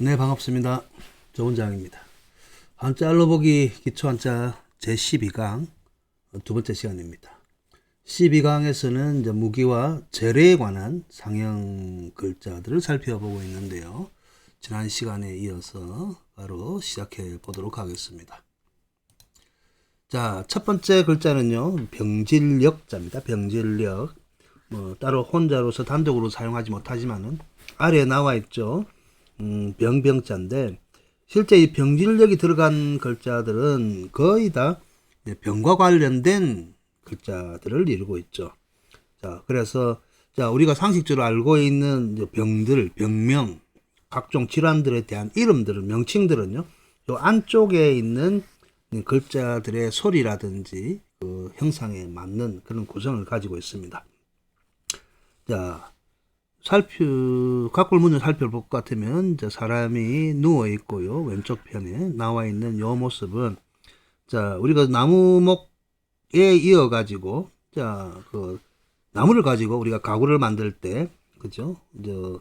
네, 반갑습니다. 조원장입니다. 한자 알로보기 기초 한자 제12강 두 번째 시간입니다. 12강에서는 이제 무기와 재래에 관한 상형 글자들을 살펴보고 있는데요. 지난 시간에 이어서 바로 시작해 보도록 하겠습니다. 자, 첫 번째 글자는요, 병질역자입니다. 병질역. 따로 혼자로서 단독으로 사용하지 못하지만은 아래에 나와 있죠. 병자인데 실제 이 병질력이 들어간 글자들은 거의 다 병과 관련된 글자들을 이루고 있죠. 자, 그래서 우리가 상식적으로 알고 있는 병들, 병명, 각종 질환들에 대한 이름들은 명칭들은요, 요 안쪽에 있는 글자들의 소리라든지 그 형상에 맞는 그런 구성을 가지고 있습니다. 자, 각골 문을 살펴볼 것 같으면 사람이 누워 있고요. 왼쪽 편에 나와 있는 요 모습은 우리가 나무목에 이어 가지고 그 나무를 가지고 우리가 가구를 만들 때, 그죠?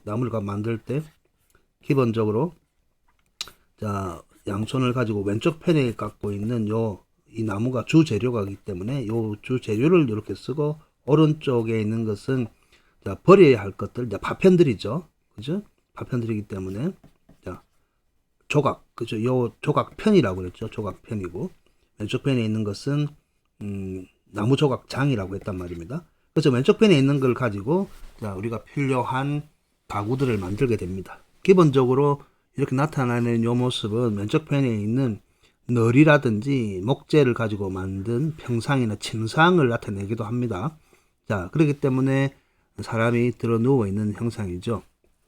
나무를 만들 때 기본적으로 양손을 가지고 왼쪽 편에 갖고 있는 이 나무가 주 재료가기 때문에 요 주 재료를 이렇게 쓰고, 오른쪽에 있는 것은 버려야 할 것들, 파편들이죠. 그죠? 파편들이기 때문에, 조각, 그죠? 요 조각편이라고 그랬죠. 조각편이고, 왼쪽 편에 있는 것은, 나무 조각장이라고 했단 말입니다. 그래서 왼쪽 편에 있는 걸 가지고, 우리가 필요한 가구들을 만들게 됩니다. 기본적으로 이렇게 나타나는 요 모습은 왼쪽 편에 있는 널이라든지 목재를 가지고 만든 평상이나 침상을 나타내기도 합니다. 그렇기 때문에 사람이 들어 누워 있는 형상이죠.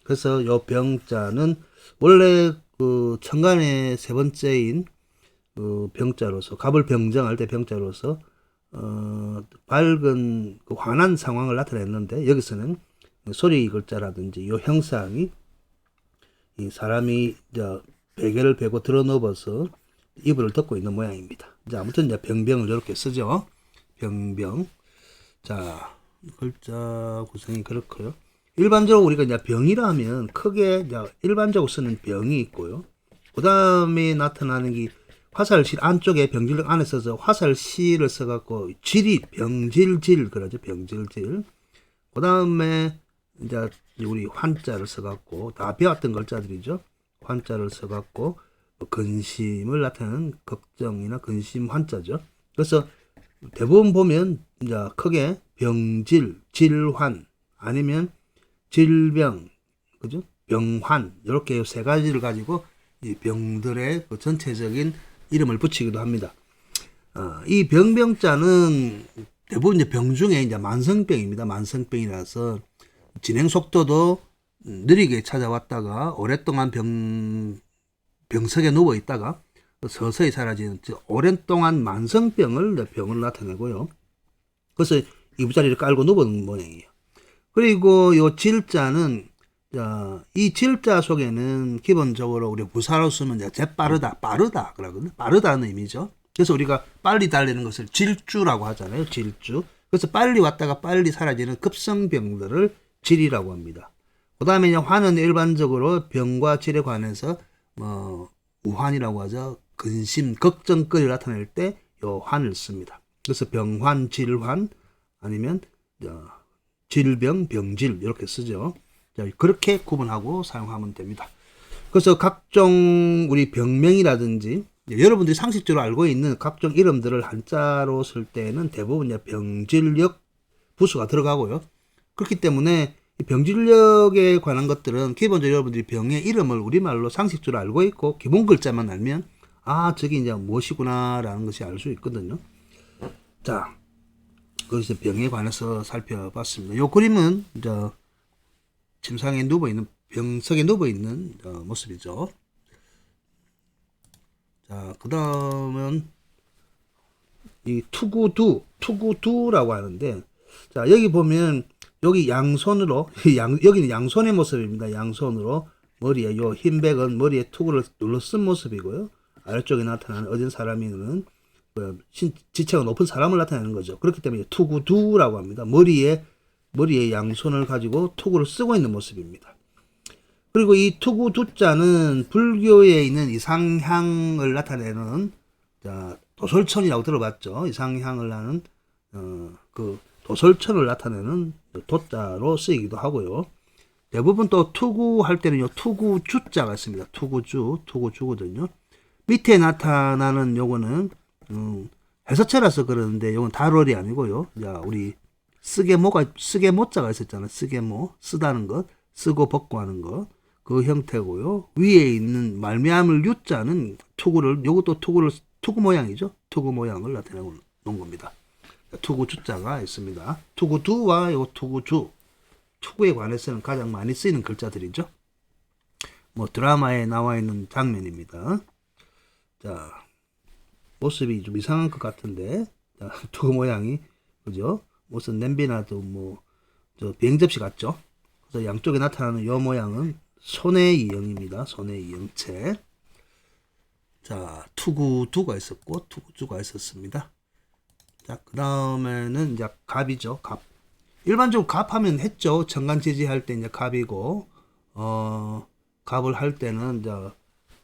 그래서 요 병자는 원래 그 천간의 세 번째인 병자로서, 갑을 병정할 때 병자로서 밝은 그 환한 상황을 나타냈는데, 여기서는 소리 글자라든지 요 형상이 이 사람이 베개를 베고 들어 누워서 이불을 덮고 있는 모양입니다. 아무튼 병병을 이렇게 쓰죠. 병병. 글자 구성이 그렇고요. 일반적으로 우리가 병이라면 크게 일반적으로 쓰는 병이 있고요. 그 다음에 나타나는 게 화살실 안쪽에 병질 안에서 화살실을 써갖고 질이 병질질 그러죠. 병질질. 그 다음에 우리 환자를 써갖고 다 배웠던 글자들이죠. 환자를 써갖고 근심을 나타내는 걱정이나 근심 환자죠. 그래서 대부분 보면 크게 병질, 질환, 아니면 질병, 그죠? 병환, 이렇게 세 가지를 가지고 이 병들의 그 전체적인 이름을 붙이기도 합니다. 이 병자는 대부분 병 중에 만성병입니다. 만성병이라서 진행 속도도 느리게 찾아왔다가 오랫동안 병석에 누워 있다가 서서히 사라지는 오랫동안 만성병을 나타내고요. 그래서 이부자리를 깔고 누운 모양이에요. 그리고 요 질자는 이 질자 속에는 기본적으로 우리 부사로 쓰면 재빠르다, 빠르다 그러거든요. 빠르다는 의미죠. 그래서 우리가 빨리 달리는 것을 질주라고 하잖아요. 질주. 그래서 빨리 왔다가 빨리 사라지는 급성병들을 질이라고 합니다. 그 다음에 환은 일반적으로 병과 질에 관해서 우환이라고 하죠. 근심, 걱정거리를 나타낼 때 요 환을 씁니다. 그래서 병환, 질환, 아니면 질병, 병질 이렇게 쓰죠. 그렇게 구분하고 사용하면 됩니다. 그래서 각종 우리 병명이라든지 여러분들이 상식적으로 알고 있는 각종 이름들을 한자로 쓸 때는 대부분 병질력 부수가 들어가고요. 그렇기 때문에 병질력에 관한 것들은 기본적으로 여러분들이 병의 이름을 우리말로 상식적으로 알고 있고 기본 글자만 알면 저게 무엇이구나 라는 것이 알 수 있거든요. 거기서 병에 관해서 살펴봤습니다. 이 그림은 침상에 누워있는, 병석에 누워있는 모습이죠. 그 다음은 이 투구두라고 하는데, 여기 보면 여기 양손으로 여기는 양손의 모습입니다. 양손으로 머리에 요 흰백은 머리에 투구를 눌러 쓴 모습이고요. 아래쪽에 나타나는 어진 사람이는 지체가 높은 사람을 나타내는 거죠. 그렇기 때문에 투구두라고 합니다. 머리에 양손을 가지고 투구를 쓰고 있는 모습입니다. 그리고 이 투구 두자는 불교에 있는 이상향을 나타내는, 자, 도솔천이라고 들어봤죠. 이상향을 하는 그 도솔천을 나타내는 도자로 쓰이기도 하고요. 대부분 또 투구할 때는요, 투구주자가 있습니다. 투구주거든요. 밑에 나타나는 요거는 해서체라서 그러는데 요건 달월이 아니고요. 자, 우리 쓰게모자가 있었잖아요. 쓰게모, 쓰다는 것, 쓰고 벗고 하는 것, 그 형태고요. 위에 있는 말미암을 유자는 요것도 투구 모양이죠. 투구 모양을 나타내 놓은 겁니다. 투구 주자가 있습니다. 투구두와 요 투구주, 투구에 관해서는 가장 많이 쓰이는 글자들이죠. 뭐 드라마에 나와 있는 장면입니다. 자, 모습이 좀 이상한 것 같은데, 자, 투구 모양이, 그죠? 무슨 냄비나도 뭐 저 비행접시 같죠? 그래서 양쪽에 나타나는 요 모양은 손의 이형입니다. 손의 이형체. 자, 투구두가 있었고 투구주가 있었습니다. 자, 그 다음에는 이제 갑이죠. 갑. 일반적으로 갑하면 했죠. 천간지지 할 때 이제 갑이고, 갑을 할 때는 이제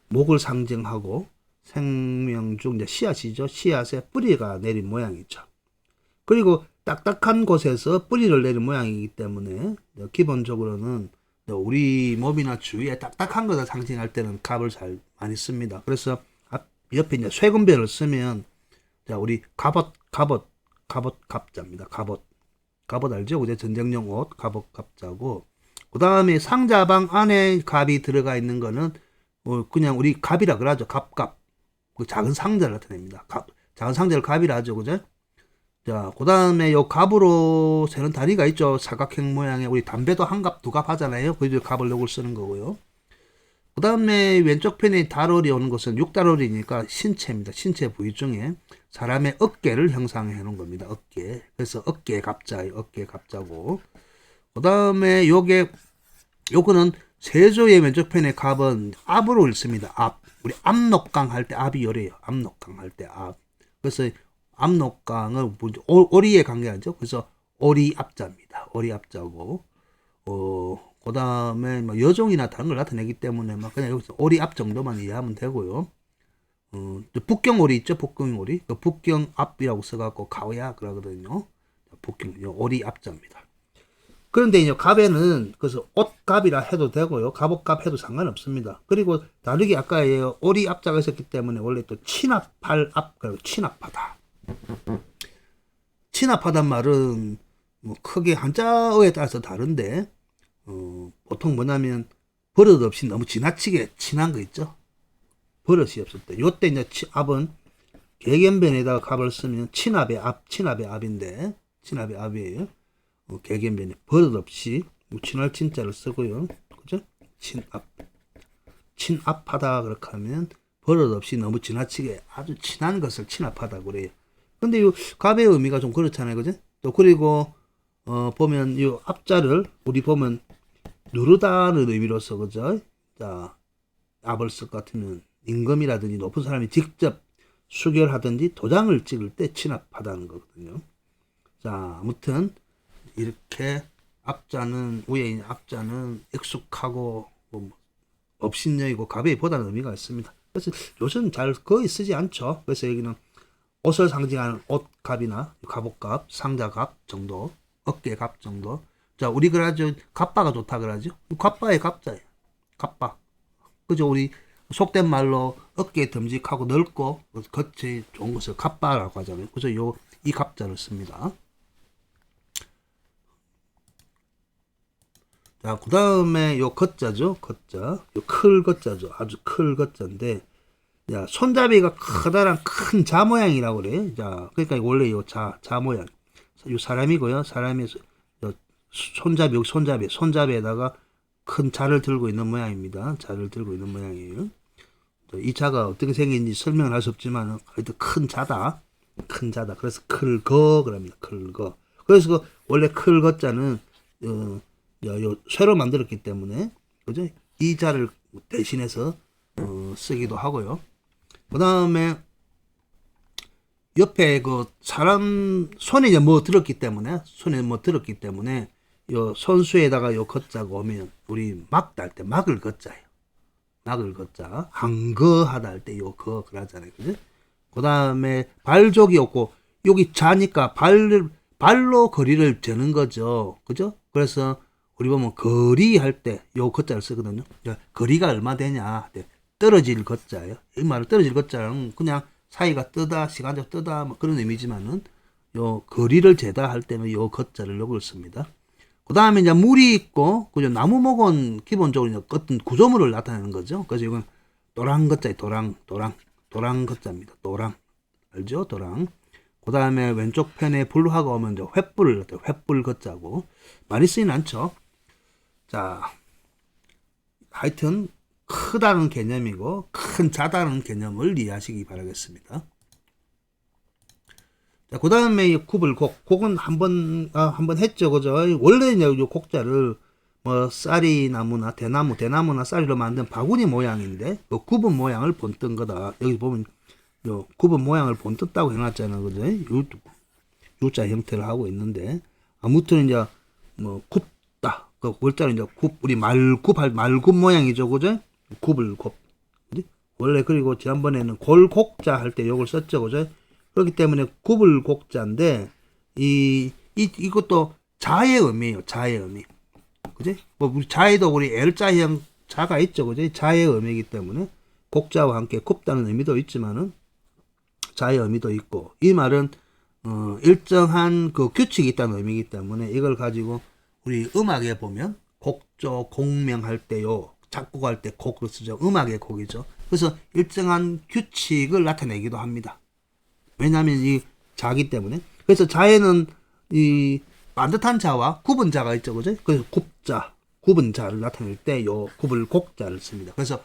목을 상징하고 생명 중 이제 씨앗이죠. 씨앗에 뿌리가 내린 모양이죠. 그리고 딱딱한 곳에서 뿌리를 내린 모양이기 때문에 기본적으로는 우리 몸이나 주위에 딱딱한 것을 상징할 때는 갑을 잘 많이 씁니다. 그래서 옆에 이제 쇠군별을 쓰면, 자, 우리 갑자입니다. 갑옷 알죠? 그죠? 전쟁용 옷, 갑자고, 그 다음에 상자방 안에 갑이 들어가 있는 거는 그냥 우리 갑이라 그러죠. 갑. 그 작은 상자를 나타냅니다. 작은 상자를 갑이라 하죠. 그죠? 자, 그 다음에 요 갑으로 세는 다리가 있죠. 사각형 모양의, 우리 담배도 한 갑, 두 갑 하잖아요. 그래서 갑을 요걸 쓰는 거고요. 그 다음에 왼쪽 편에 달월이 오는 것은 육달월이니까 신체입니다. 신체 부위 중에 사람의 어깨를 형상해 놓은 겁니다. 어깨. 그래서 어깨 갑자예요. 어깨 갑자고. 그 다음에 요거는 세조의 왼쪽 편의 갑은 앞으로 읽습니다. 앞. 우리 압록강 할 때 앞이 요래요. 압록강 할 때 앞. 그래서 압록강을 오리에 관계하죠. 그래서 오리 앞자입니다. 오리 앞자고, 그 다음에 여종이나 다른 걸 나타내기 때문에 그냥 여기서 오리 앞 정도만 이해하면 되고요. 북경 오리 있죠. 북경 오리. 그 북경 앞이라고 써갖고 가오야 그러거든요. 북경 오리 앞자입니다. 그런데 이제 갑에는 그래서 옷갑이라 해도 되고요. 갑옷갑 해도 상관없습니다. 그리고 다르게 아까 오리 앞자가 있었기 때문에 원래 또 친합할 앞, 그리고 친합하다. 친합하단 말은 뭐 크게 한자어에 따라서 다른데, 보통 뭐냐면 버릇없이 너무 지나치게 친한 거 있죠. 버릇이 없을 때. 요때 이제 앞은 개견변에다가 갑을 쓰면 친합의 앞인데, 친합의 앞이에요. 개견변에 버릇없이 친할 친자를 쓰고요. 그죠? 친합하다 그렇게 하면 버릇없이 너무 지나치게 아주 친한 것을 친합하다 그래요. 근데 이 갑의 의미가 좀 그렇잖아요. 그죠? 또 그리고 보면 이 앞자를 우리 보면 누르다는 의미로서, 그죠? 자, 앞을 쓸 것 같으면 임금이라든지 높은 사람이 직접 수결하든지 도장을 찍을 때 친합하다는 거거든요. 자, 아무튼 이렇게 앞자는, 위에 있는 앞자는 익숙하고 뭐 업신여기고 가벼이보다는 의미가 있습니다. 그래서 요즘 잘 거의 쓰지 않죠. 그래서 여기는 옷을 상징하는 옷갑이나 갑옷갑, 상자갑 정도, 어깨갑 정도. 자, 우리 그러죠. 갑바가 좋다 그러죠. 갑바의 갑자예요. 갑바. 그죠? 우리 속된 말로 어깨 듬직하고 넓고 겉이 좋은 것을 갑바라고 하잖아요. 그래서 이 갑자를 씁니다. 자, 그 다음에 요 겉자죠. 겉자. 요 클 겉자죠. 아주 클 겉자인데, 야, 손잡이가 커다란 큰 자 모양이라고 그래. 자, 그러니까 원래 요 자 모양. 요 사람이고요. 사람이 손잡이에다가 큰 자를 들고 있는 모양입니다. 자를 들고 있는 모양이에요. 이 자가 어떻게 생긴지 설명을 할 수 없지만, 하여튼 큰 자다. 큰 자다. 그래서 클거, 그럽니다. 클거. 그래서 원래 클거자는, 요 쇠로 만들었기 때문에, 그죠? 이 자를 대신해서, 쓰기도 하고요. 그 다음에, 옆에 사람 손에 뭐 들었기 때문에, 요 손수에다가 요 거자가 오면 우리 막다 할 때 막을 거자예요. 막을 거자. 한거하다 할 때 요 거 그러잖아요. 그죠? 그 다음에 발족이 없고 여기 자니까 발로 거리를 재는 거죠. 그죠? 그래서 우리 보면 거리 할 때 요 거자를 쓰거든요. 거리가 얼마 되냐. 떨어질 거자예요. 이 말은 떨어질 거자는 그냥 사이가 뜨다, 시간적 뜨다 뭐 그런 의미지만은 요 거리를 재다 할 때는 요 거자를 요걸 씁니다. 그 다음에 이제 물이 있고, 그죠? 나무목은 기본적으로 어떤 구조물을 나타내는 거죠. 그래서 이건 도랑 거자예요. 도랑 거자입니다. 도랑. 알죠? 도랑. 그 다음에 왼쪽 편에 불화가 오면 이제 횃불 거자고. 많이 쓰이는 않죠. 자, 하여튼, 크다는 개념이고, 큰 자다는 개념을 이해하시기 바라겠습니다. 자, 그 다음에 곡은 한번 했죠. 그죠? 원래 이제 요 곡자를 뭐 쌀이나무나 대나무나 쌀이로 만든 바구니 모양인데, 그 굽은 모양을 본뜬 거다. 여기 보면 요 굽은 모양을 본뜬다고 해놨잖아요. 그죠? U자 형태를 하고 있는데, 아무튼 이제 뭐 굽다. 그 월자는 이제 우리 말굽 모양이죠. 그죠? 굽을 굽. 원래 그리고 지난번에는 골곡자 할 때 요걸 썼죠. 그죠? 그렇기 때문에 굽을 곡자인데 이것도 자의 의미예요. 자의 의미. 그지? 뭐 우리 자에도 우리 L자형 자가 있죠. 그지? 자의 의미이기 때문에 곡자와 함께 굽다는 의미도 있지만은 자의 의미도 있고 이 말은 일정한 그 규칙이 있다는 의미이기 때문에 이걸 가지고 우리 음악에 보면 곡조 공명할 때요. 작곡할 때 곡을 쓰죠. 음악의 곡이죠. 그래서 일정한 규칙을 나타내기도 합니다. 왜냐하면 이 자기 때문에. 그래서 자에는 이 반듯한 자와 굽은 자가 있죠. 그죠? 그래서 굽은 자를 나타낼 때 요 굽을 곡자를 씁니다. 그래서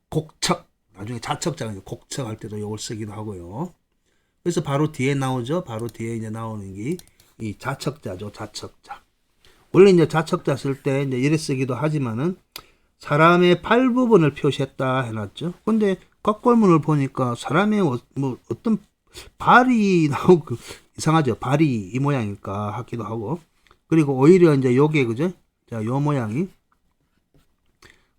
곡척, 나중에 자척자가 곡척 할 때도 요걸 쓰기도 하고요. 그래서 바로 뒤에 나오죠. 바로 뒤에 이제 나오는 게 이 자척자죠. 자척자. 원래 이제 자척자 쓸 때 이제 이래 쓰기도 하지만은 사람의 발 부분을 표시했다 해놨죠. 근데 각골문을 보니까 사람의 뭐 어떤 발이 나오고 이상하죠. 발이 이 모양일까 하기도 하고. 그리고 오히려 이제 요게 그죠? 자, 요 모양이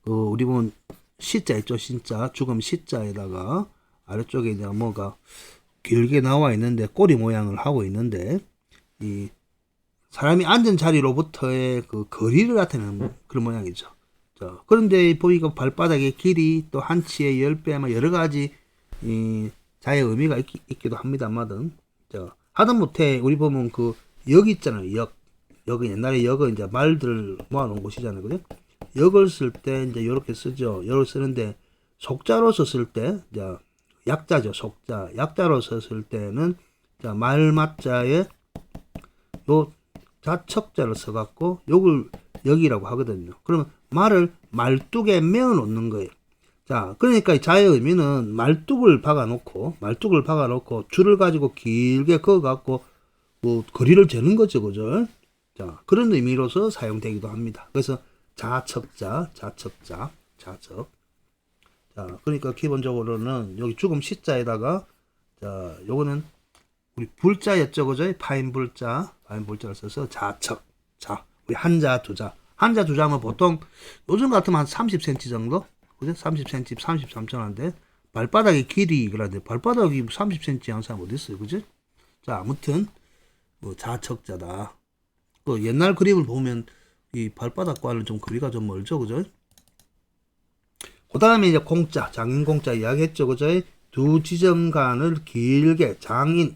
우리 보면 시자 있죠. 신자 죽음 시자에다가 아래쪽에 이제 뭐가 길게 나와 있는데 꼬리 모양을 하고 있는데 이 사람이 앉은 자리로부터의 그 거리를 나타내는 그런 모양이죠. 자, 그런데 보니까 발바닥의 길이 또 한치의 10배 여러 가지 이 자의 의미가 있기도 합니다만은, 자, 하다못해 우리 보면 그 역 있잖아요. 역은 옛날에 역은 이제 말들 모아놓은 곳이잖아요. 그죠? 역을 쓸 때 이제 이렇게 쓰죠. 역을 쓰는데 속자로서 쓸 때, 자, 약자죠. 속자. 약자로서 쓸 때는 자, 말맞자에 요 자척자를 써갖고 욕을 역이라고 하거든요. 그러면 말을 말뚝에 메어 놓는 거예요. 자, 그러니까 자의 의미는 말뚝을 박아놓고 줄을 가지고 길게 그어갖고 뭐 거리를 재는 거죠, 그죠? 자, 그런 의미로서 사용되기도 합니다. 그래서 자척자. 자, 그러니까 기본적으로는 여기 죽음 시자에다가 자, 요거는 우리 불자였죠, 그죠? 파인 불자를 써서 자척. 자, 우리 한자 두자 하면 보통 요즘 같으면 한 30cm 정도? 그죠? 30cm, 33촌인데 발바닥의 길이 그런데 발바닥이 30cm 한 사람 어디 있어요, 그죠? 자, 아무튼 뭐 자척자다. 그 옛날 그림을 보면 이 발바닥과는 좀 거리가 좀 멀죠, 그죠? 그 다음에 이제 공자, 장인 공자 이야기했죠, 그죠? 두 지점간을 길게 장인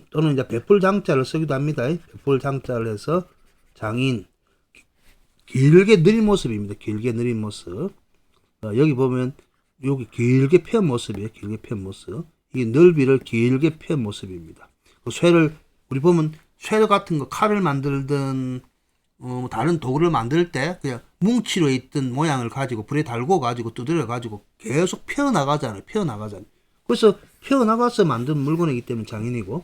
또는 이제 배풀장자를 쓰기도 합니다. 배풀장자를 해서 장인 길게 느린 모습입니다. 길게 느린 모습. 여기 보면 여기 길게 편 모습이에요. 길게 편 모습. 이 넓이를 길게 편 모습입니다. 그 쇠를 우리 보면 쇠 같은 거 칼을 만들든 다른 도구를 만들 때 그냥 뭉치로 있던 모양을 가지고 불에 달고 가지고 두드려 가지고 계속 펴 나가잖아요. 그래서 펴나가서 만든 물건이기 때문에 장인이고,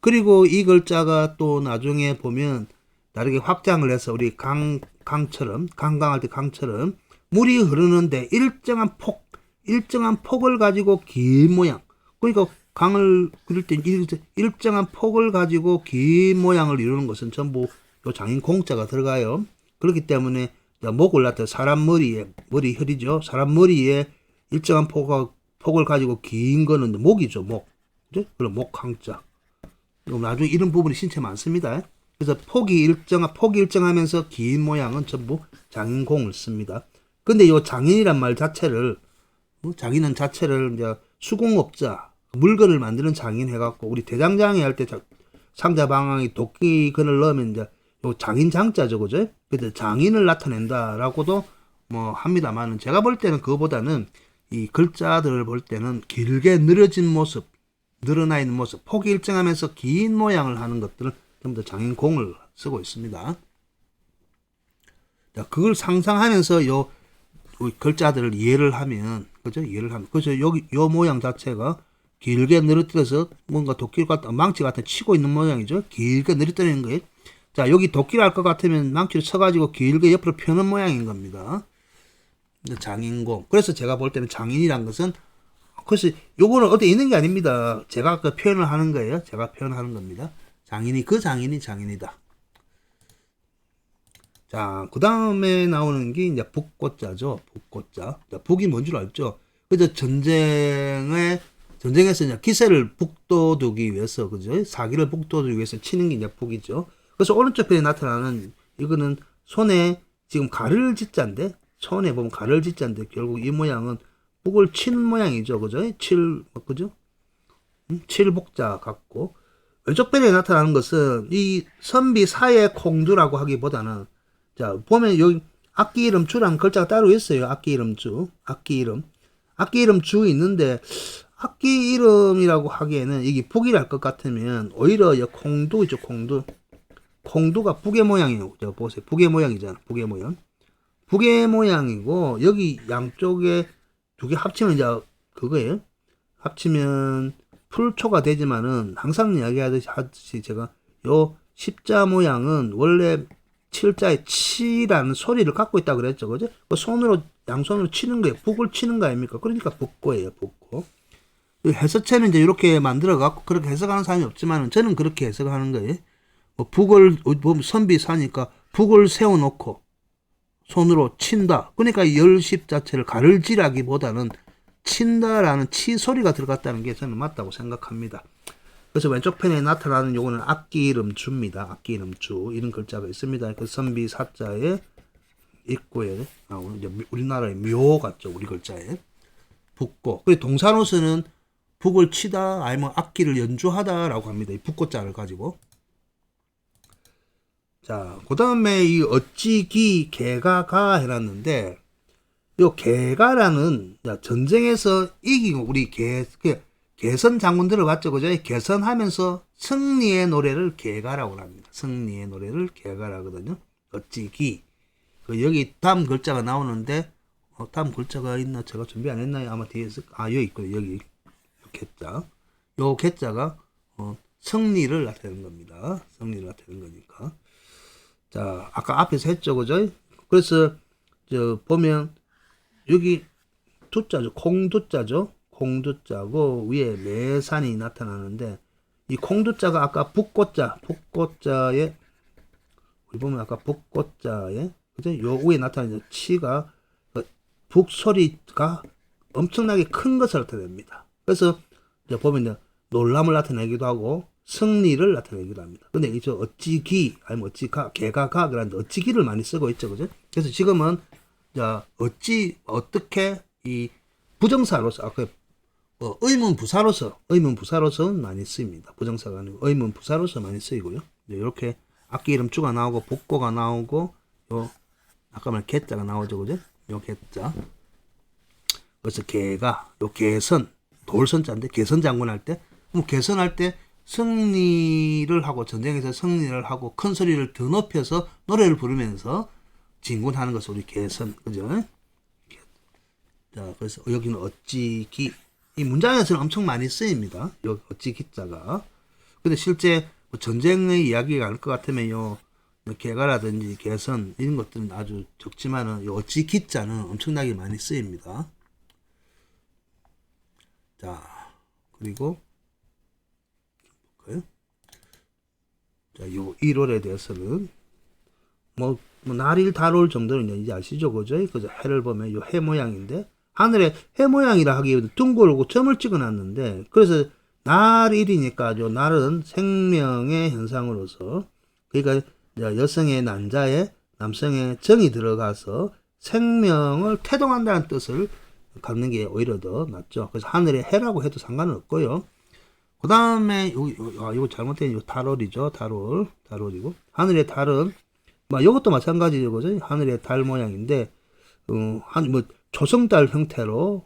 그리고 이 글자가 또 나중에 보면 다르게 확장을 해서 우리 강처럼 강강할 때 강처럼 물이 흐르는데 일정한 폭을 가지고 긴 모양, 그러니까 강을 그릴 때 일정한 폭을 가지고 긴 모양을 이루는 것은 전부 요 장인 공자가 들어가요. 그렇기 때문에 목을 나타 사람 머리에 머리 혈이죠. 사람 머리에 일정한 폭을 가지고 긴 거는 목이죠. 목. 그죠? 그럼 목항자. 나중에 이런 부분이 신체 많습니다. 그래서 폭이 일정하면서 긴 모양은 전부 장인공을 씁니다. 근데 이 장인이란 말 자체를 장인은 자체를 이제 수공업자 물건을 만드는 장인 해갖고 우리 대장장이 할 때 상자 방향에 도끼근을 넣으면 이제 요 장인 장자죠, 그죠? 그래서 장인을 나타낸다라고도 뭐 합니다만은 제가 볼 때는 그거보다는 이 글자들을 볼 때는 길게 늘어진 모습, 늘어나 있는 모습, 폭이 일정하면서 긴 모양을 하는 것들을 전부 다 장인공을 쓰고 있습니다. 자, 그걸 상상하면서 요 글자들을 이해를 하면, 그죠? 이해를 하면, 그죠? 여기 요 모양 자체가 길게 늘어뜨려서 뭔가 도끼 같은 망치 같은 치고 있는 모양이죠. 길게 늘어뜨리는 거예요. 자, 여기 도끼를 할 것 같으면 망치를 쳐가지고 길게 옆으로 펴는 모양인 겁니다. 장인공. 그래서 제가 볼 때는 장인이란 것은 그래서 요거는 어디 있는 게 아닙니다. 제가 그 표현을 하는 거예요. 제가 표현하는 겁니다. 장인이 그 장인이 장인이다. 자, 그 다음에 나오는 게 이제 북고자죠. 북고자. 북이 뭔 줄 알죠? 그죠? 전쟁에서 이제 기세를 북돋우기 위해서, 그죠? 사기를 북돋우기 위해서 치는 게 이제 북이죠. 그래서 오른쪽 편에 나타나는 이거는 손에 지금 가를 짓자인데, 손에 보면 가를 짓자인데, 결국 이 모양은 북을 치는 모양이죠. 그죠? 그죠? 칠복자 같고, 왼쪽 편에 나타나는 것은 이 선비 사의 공주라고 하기보다는 자, 보면 여기 악기 이름 주라는 글자가 따로 있어요. 악기 이름 주. 악기 이름 주 있는데 악기 이름이라고 하기에는 이게 북이랄 것 같으면 오히려 공두 있죠. 공두가 북의 모양이에요. 저 보세요. 북의 모양이잖아. 북의 모양. 북의 모양이고 여기 양쪽에 두 개 합치면 이제 그거예요. 합치면 풀초가 되지만은 항상 이야기하듯이 제가 요 십자 모양은 원래 칠자에 치라는 소리를 갖고 있다 그랬죠, 그죠? 그 손으로 양손으로 치는 거예요. 북을 치는 거 아닙니까? 그러니까 북고예요, 북고. 해석체는 이제 이렇게 만들어 갖고 그렇게 해석하는 사람이 없지만은 저는 그렇게 해석하는 거예요. 뭐 북을 보면 선비 사니까 북을 세워놓고 손으로 친다. 그러니까 열십 자체를 가를지라기보다는 친다라는 치 소리가 들어갔다는 게 저는 맞다고 생각합니다. 그래서 왼쪽 편에 나타나는 요거는 악기 이름 주입니다. 악기 이름 주 이런 글자가 있습니다. 그 선비 사자에 입구에 나오는 이제 우리나라의 묘 같죠. 우리 글자에 북고. 그리고 동사로서는 북을 치다 아니면 악기를 연주하다라고 합니다. 이 북고자를 가지고. 자, 그 다음에 이 어찌기 개가 가 해놨는데 요 개가라는 전쟁에서 이기고 우리 개선 장군들을 봤죠, 그죠? 개선하면서 승리의 노래를 개가라고 합니다. 승리의 노래를 개가라거든요. 어찌기. 여기 다음 글자가 나오는데 다음 글자가 있나? 제가 준비 안 했나요? 아마 뒤에 여기 있거든요. 여기 개자. 요 개자가 승리를 나타내는 겁니다. 승리를 나타내는 거니까. 자, 아까 앞에서 했죠, 그죠? 그래서 보면 여기 두자죠. 콩두자죠. 콩두자고 위에 매산이 나타나는데 이 콩두자가 아까 북고자에 우리 보면 아까 북고자에 그죠? 요 위에 나타나는 치가 북 소리가 엄청나게 큰 것을 나타냅니다. 그래서 이제 보면 놀람을 나타내기도 하고 승리를 나타내기도 합니다. 근데 이 어찌기 아니면 어찌가 개가 가 그런데 어찌기를 많이 쓰고 있죠, 그죠? 그래서 지금은 자 어떻게 이 부정사로서 아까 의문부사로서 많이 쓰입니다. 부정사가 아니고 의문부사로서 많이 쓰이고요. 이렇게 악기 이름 주가 나오고 북고가 나오고 요 아까 말 개자가 나오죠, 그죠? 요 개자. 그래서 개가 요 개선 돌선자인데 개선 장군 할 때 개선할 때 승리를 하고 전쟁에서 승리를 하고 큰 소리를 더 높여서 노래를 부르면서 진군하는 것을 우리 개선, 그죠? 자, 그래서 여기는 어찌기. 이 문장에서는 엄청 많이 쓰입니다. 여기 어찌기자가. 근데 실제 전쟁의 이야기가 알 것 같으면요, 개가라든지 개선 이런 것들은 아주 적지만은 이 어찌기자는 엄청나게 많이 쓰입니다. 자, 그리고 자, 요 1월에 대해서는 뭐 날일 달올 정도는 이제 아시죠, 그죠? 그래서 해를 보면 요 해 모양인데 하늘에 해 모양이라 하기에는 둥글고 점을 찍어놨는데 그래서 날일이니까 요 날은 생명의 현상으로서 그러니까 여성의 난자에 남성의 정이 들어가서 생명을 태동한다는 뜻을 갖는 게 오히려 더 낫죠. 그래서 하늘의 해라고 해도 상관은 없고요. 그 다음에 이거 잘못된 요 달월이죠. 달월이고 하늘의 달은 뭐 이것도 마찬가지죠, 그죠? 하늘의 달 모양인데 뭐 조성달 형태로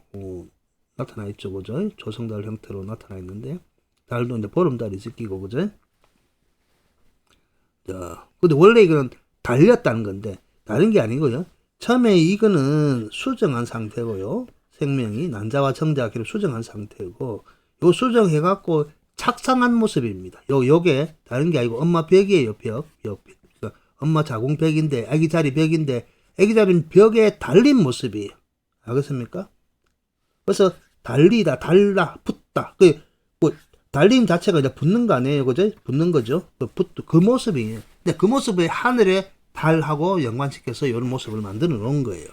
나타나 있죠, 그죠? 조성달 형태로 나타나 있는데 달도 이제 보름달이 지키고, 그죠? 자, 근데 원래 이거는 달렸다는 건데 다른 게 아니고요. 처음에 이거는 수정한 상태고요. 생명이 난자와 정자가 수정한 상태고 요 수정해갖고 착상한 모습입니다. 요게 다른 게 아니고 엄마 벽이에요. 벽. 그러니까 엄마 자궁벽인데 아기 자리 벽인데 아기 자리는 벽에 달린 모습이에요. 알겠습니까? 그래서 달리다, 달라, 붙다. 뭐 달림 자체가 이제 붙는 거 아니에요, 그죠? 붙는 거죠. 그 모습이에요. 근데 그 모습을 하늘에 달하고 연관시켜서 이런 모습을 만들어 놓은 거예요.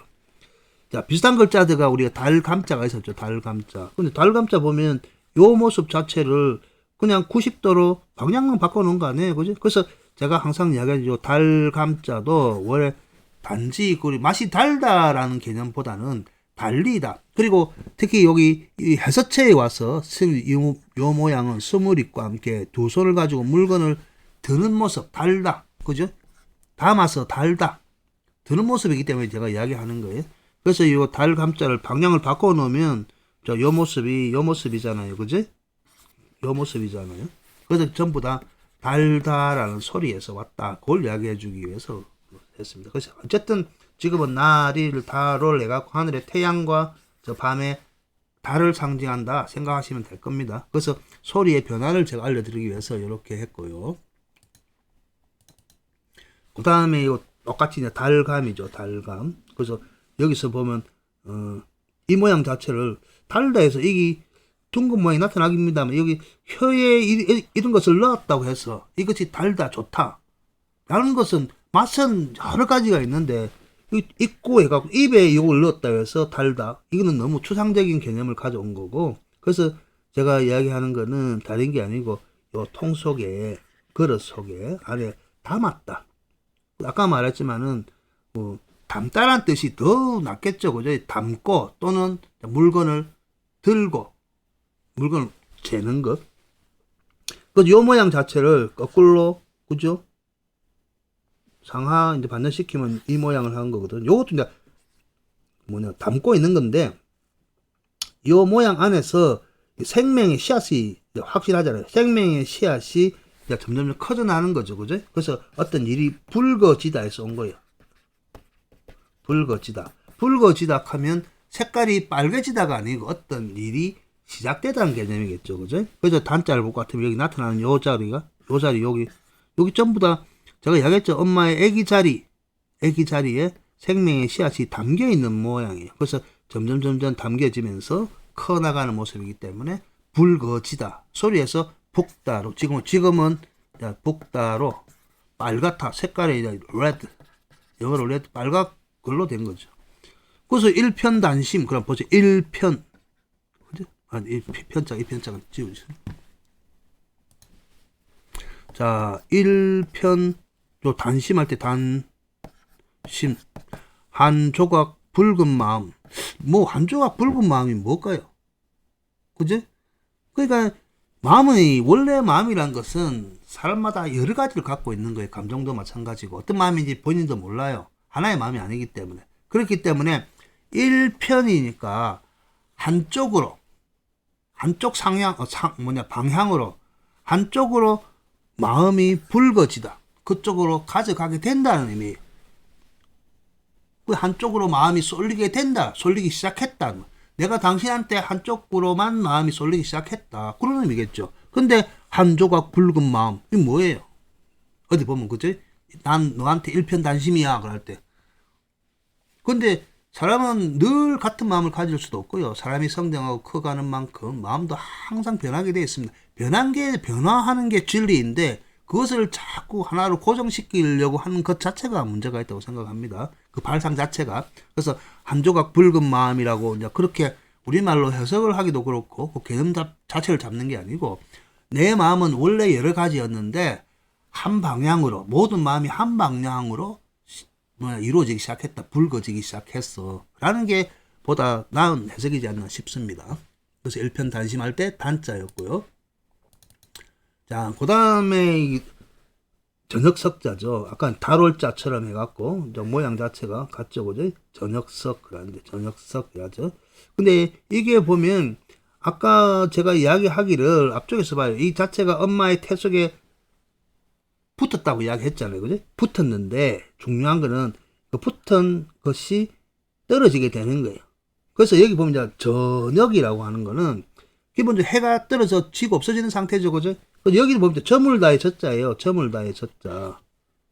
자, 비슷한 글자들과 우리가 달감자가 있었죠. 달감자. 근데 달감자 보면 요 모습 자체를 그냥 90도로 방향만 바꿔놓은 거 아니에요, 그죠? 그래서 제가 항상 이야기하죠. 달감자도 원래 단지 맛이 달다라는 개념보다는 달리다. 그리고 특히 여기 이 해서체에 와서 요 모양은 스물잇과 함께 두 손을 가지고 물건을 드는 모습, 달다. 그죠? 담아서 달다. 드는 모습이기 때문에 제가 이야기하는 거예요. 그래서 이 달 감자를 방향을 바꿔 놓으면 요 모습이잖아요. 그죠? 요 모습이잖아요. 그래서 전부 다 달다라는 소리에서 왔다. 그걸 이야기해 주기 위해서 했습니다. 그래서 어쨌든 지금은 날일 달을 해갖고 하늘의 태양과 저 밤에 달을 상징한다 생각하시면 될 겁니다. 그래서 소리의 변화를 제가 알려드리기 위해서 이렇게 했고요. 그 다음에 이 똑같이 이제 달감이죠. 달감. 그래서 여기서 보면 이 모양 자체를 달다 해서 이게 둥근 모양이 나타나기입니다만 여기 혀에 이런 것을 넣었다고 해서 이것이 달다 좋다 라는 것은 맛은 여러 가지가 있는데 입고 해갖고 입에 이걸 넣었다 해서 달다 이거는 너무 추상적인 개념을 가져온 거고 그래서 제가 이야기하는 거는 다른 게 아니고 요 통 속에 그릇 속에 안에 담았다. 아까 말했지만은 뭐 담다란 뜻이 더 낫겠죠, 그죠? 담고 또는 물건을 들고 물건을 재는 것. 그 요 모양 자체를 거꾸로 그죠? 상하 이제 반전시키면 이 모양을 하는 거거든. 요것도 이제 담고 있는 건데 요 모양 안에서 생명의 씨앗이 확실하잖아요. 생명의 씨앗이 이제 점점 커져 나는 거죠, 그죠? 그래서 어떤 일이 붉어지다 해서 온 거예요. 붉어지다 하면 색깔이 빨개지다가 아니고 어떤 일이 시작되다는 개념이겠죠, 그죠? 그래서 단자를 볼 것 같으면 여기 나타나는 요 자리 여기 전부 다 제가 이야기했죠. 엄마의 아기 자리에 생명의 씨앗이 담겨 있는 모양이에요. 그래서 점점 담겨지면서 커나가는 모습이기 때문에 붉어지다 소리에서 북다로 지금은 북다로 빨갛다 색깔이 레드 영어로 레드 빨갛 걸로 된 거죠. 그래서 일편단심 그럼 보세요. 일편 그죠? 아니 이편자가 지우죠. 자 일편 또 단심할 때 단심 한 조각 붉은 마음 뭐 한 조각 붉은 마음이 뭘까요? 그죠? 그러니까 마음의 원래 마음이란 것은 사람마다 여러 가지를 갖고 있는 거예요. 감정도 마찬가지고 어떤 마음인지 본인도 몰라요. 하나의 마음이 아니기 때문에 그렇기 때문에 1편이니까 한쪽 방향으로 한쪽으로 마음이 붉어지다 그쪽으로 가져가게 된다는 의미예요. 그 한쪽으로 마음이 쏠리기 시작했다. 내가 당신한테 한쪽으로만 마음이 쏠리기 시작했다. 그런 의미겠죠. 근데 한 조각 붉은 마음, 이게 뭐예요? 어디 보면, 그치? 난 너한테 일편단심이야. 그럴 때. 근데 사람은 늘 같은 마음을 가질 수도 없고요. 사람이 성장하고 커가는 만큼 마음도 항상 변하게 되어 있습니다. 변화하는 게 진리인데, 그것을 자꾸 하나로 고정시키려고 하는 것 자체가 문제가 있다고 생각합니다. 그 발상 자체가. 그래서 한 조각 붉은 마음이라고 이제 그렇게 우리말로 해석을 하기도 그렇고 그 개념 자체를 잡는 게 아니고 내 마음은 원래 여러 가지였는데 한 방향으로 모든 마음이 한 방향으로 이루어지기 시작했다. 붉어지기 시작했어. 라는 게 보다 나은 해석이지 않나 싶습니다. 그래서 일편단심할 때 단자였고요. 자, 그 다음에 저녁석자죠. 아까 달월자처럼 해갖고 모양 자체가 같죠, 그죠? 저녁석 그러는데 저녁석이라죠. 근데 이게 보면 아까 제가 이야기하기를 앞쪽에서 봐요. 이 자체가 엄마의 태 속에 붙었다고 이야기했잖아요, 그죠? 붙었는데 중요한 거는 그 붙은 것이 떨어지게 되는 거예요. 그래서 여기 보면 이제 저녁이라고 하는 거는 기본적으로 해가 떨어져 지고 없어지는 상태죠, 그죠? 여기 보면 저물다의 저자예요. 저물다의 저자.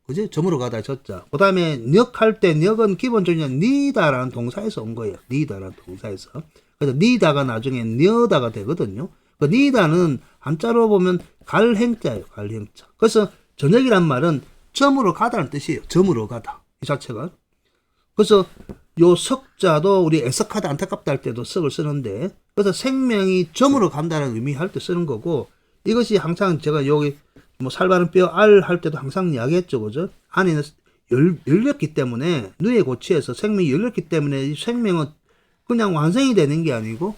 그지? 저물어 가다의 저자. 그 다음에 녁할 때 녁은 기본적으로 니다라는 동사에서 온 거예요. 니다라는 동사에서. 그래서 니다가 나중에 녀다가 되거든요. 그 니다는 한자로 보면 갈행자예요. 갈행자. 그래서 저녁이란 말은 저물어 가다는 뜻이에요. 저물어 가다. 이 자체가. 그래서 요 석자도 우리 애석하다 안타깝다 할 때도 석을 쓰는데 그래서 생명이 저물어 간다는 의미 할 때 쓰는 거고 이것이 제가 여기 살바른 뼈 알 할 때도 항상 이야기했죠, 그죠? 안에는 열렸기 때문에 뇌의 고치에서 생명이 열렸기 때문에 이 생명은 그냥 완성이 되는 게 아니고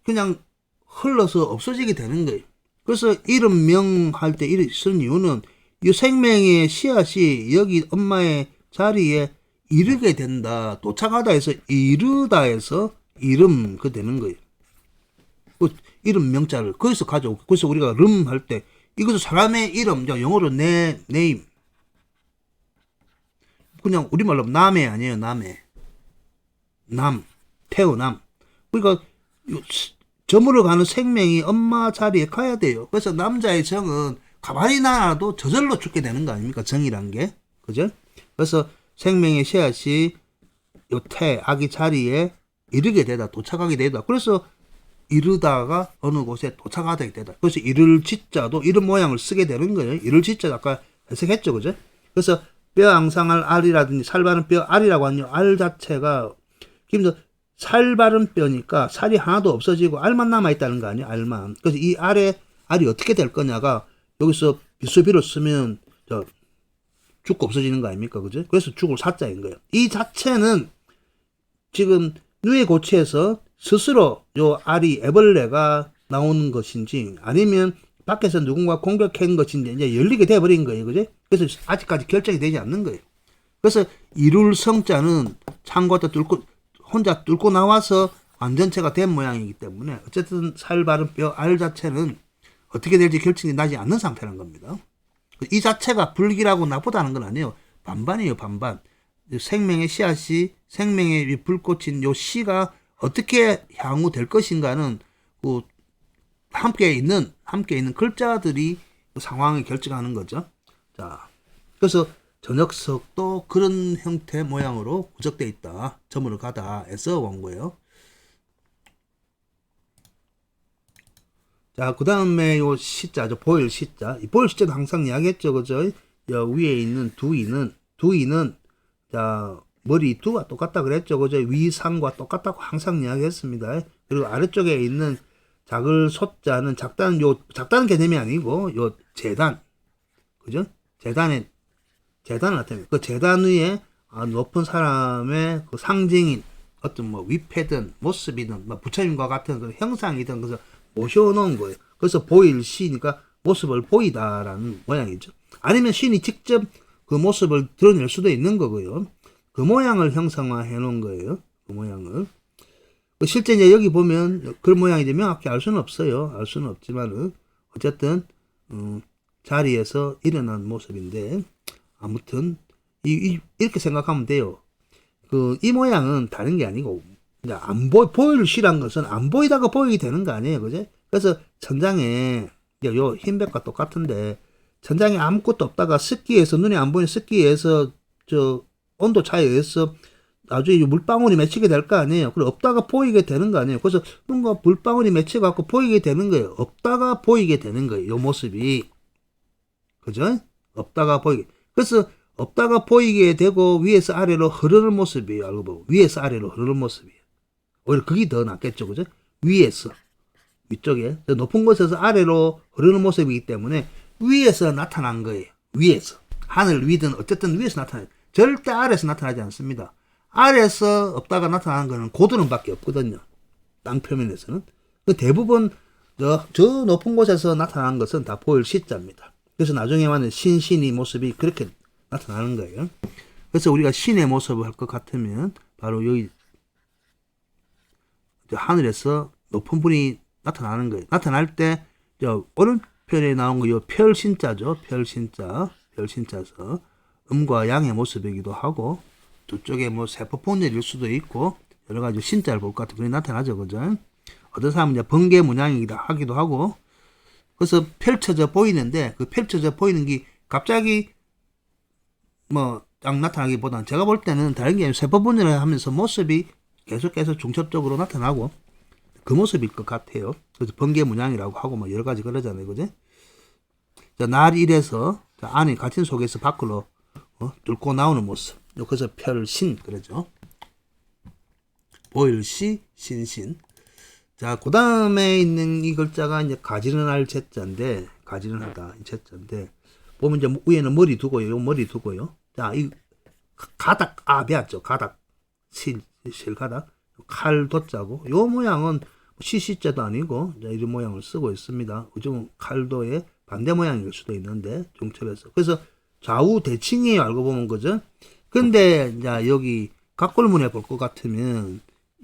그냥 흘러서 없어지게 되는 거예요. 그래서 이름명 할 때 쓴 이유는 이 생명의 씨앗이 여기 엄마의 자리에 이르게 된다. 도착하다 해서 이르다에서 이름 그 되는 거예요. 그 이름 명자를 거기서 가져오고 그래서 우리가 름 할 때 이것은 사람의 이름 영어로 name 그냥 우리말로 남해 아니에요. 남해 태어남 그러니까 저물어 가는 생명이 엄마 자리에 가야 돼요. 그래서 남자의 정은 가만히 놔도 저절로 죽게 되는 거 아닙니까? 정이란 게 그죠? 그래서 생명의 씨앗이 요 아기 자리에 이르게 되다 도착하게 되다. 그래서 이르다가 어느 곳에 도착하게 되다. 그래서 이를 지자도 이런 모양을 쓰게 되는 거예요. 이를 지자 아까 해석했죠, 그죠? 그래서 뼈 앙상할 알이라든지 살바른 뼈 알이라고 하는 알 자체가 기본적으로 살바른 뼈니까 살이 하나도 없어지고 알만 남아 있다는 거 아니에요, 알만. 그래서 이 알이 어떻게 될 거냐가 여기서 비수비로 쓰면 죽고 없어지는 거 아닙니까, 그죠? 그래서 죽을 사자인 거예요. 이 자체는 지금 뇌의 고치에서 스스로 요 알이 애벌레가 나오는 것인지 아니면 밖에서 누군가 공격한 것인지 이제 열리게 돼버린 거예요. 그죠? 그래서 아직까지 결정이 되지 않는 거예요. 그래서 이룰 성자는 창고에다 혼자 뚫고 나와서 완전체가 된 모양이기 때문에 어쨌든 살바른 뼈 알 자체는 어떻게 될지 결정이 나지 않는 상태라는 겁니다. 이 자체가 불길하고 나쁘다는 건 아니에요. 반반이에요, 반반. 생명의 씨앗이 생명의 불꽃인 요 씨가 어떻게 향후 될 것인가는 그 함께 있는 글자들이 그 상황을 결정하는 거죠. 자, 그래서 저녁석도 그런 형태 모양으로 구적되어 있다. 저물어 가다에서 온 거예요. 자, 그 다음에 요 시자죠. 보일 시자. 이 보일 시자도 항상 이야기했죠. 그죠? 위에 있는 두이는 자, 머리 두와 똑같다 그랬죠. 그죠? 위상과 똑같다고 항상 이야기했습니다. 그리고 아래쪽에 있는 작을 소자는 작다는 개념이 아니고, 재단. 그죠? 재단을 나타냅니다. 그 재단 위에 높은 사람의 그 상징인 어떤 위패든 모습이든 부처님과 같은 그 형상이든 그래서 모셔놓은 거예요. 그래서 보일 시니까 모습을 보이다라는 모양이죠. 아니면 신이 직접 그 모습을 드러낼 수도 있는 거고요. 그 모양을 형상화해 놓은 거예요. 그 모양을. 실제 이제 여기 보면 그 모양이 명확히 알 수는 없어요. 알 수는 없지만은 어쨌든 자리에서 일어난 모습인데 아무튼 이렇게 생각하면 돼요. 이 모양은 다른 게 아니고 보일 시란 것은 안 보이다가 보이게 되는 거 아니에요, 그죠? 그래서 천장에 요 흰백과 똑같은데 천장에 아무것도 없다가 습기에서 눈에 안 보이는 습기에서 온도 차이에 의해서 나중에 물방울이 맺히게 될 거 아니에요. 그리고 없다가 보이게 되는 거 아니에요. 그래서 뭔가 물방울이 맺혀갖고 보이게 되는 거예요. 없다가 보이게 되는 거예요. 요 모습이. 그죠? 없다가 보이게. 그래서 없다가 보이게 되고 위에서 아래로 흐르는 모습이에요. 알고 보면 위에서 아래로 흐르는 모습이에요. 오히려 그게 더 낫겠죠, 그죠? 위에서 위쪽에 높은 곳에서 아래로 흐르는 모습이기 때문에 위에서 나타난 거예요. 위에서 하늘 위든 어쨌든 위에서 나타나요. 절대 아래에서 나타나지 않습니다. 아래에서 없다가 나타나는 거는 고드름밖에 없거든요. 땅 표면에서는 대부분 저 높은 곳에서 나타나는 것은 다 보일 시자입니다. 그래서 나중에 만약 신신의 모습이 그렇게 나타나는 거예요. 그래서 우리가 신의 모습을 할 것 같으면 바로 여기 하늘에서 높은 분이 나타나는 거예요. 나타날 때 오른편에 나온 거 별신자죠. 별신자서 음과 양의 모습이기도 하고 두 쪽에 뭐 세포폰일일 수도 있고 여러 가지 신자를 볼 것 같은 그런 나타나죠, 그죠? 어떤 사람은 이제 번개 문양이기도 하기도 하고 그래서 펼쳐져 보이는데 그 펼쳐져 보이는 게 갑자기 뭐 딱 나타나기보다는 제가 볼 때는 다른 게 세포분열을 하면서 모습이 계속해서 중첩적으로 나타나고 그 모습일 것 같아요. 그래서 번개 문양이라고 하고 뭐 여러 가지 그러잖아요, 그죠? 날 1에서 안에 갇힌 속에서 밖으로 뚫고 나오는 모습. 그래서 별신 그러죠. 보일시 신신. 자, 그 다음에 있는 이 글자가 이제 가지런할 가지런하다 제자인데 보면 이제 위에는 머리 두고요. 요 머리 두고요. 자, 이 가닥 배웠죠. 가닥 실가닥 칼 돋자고 요 모양은 시시자도 아니고 이런 모양을 쓰고 있습니다. 요즘 칼도의 반대 모양일 수도 있는데 중첩에서 그래서 좌우 대칭이에요. 알고 보면 그죠? 근데 이제 여기 각골문에 볼 것 같으면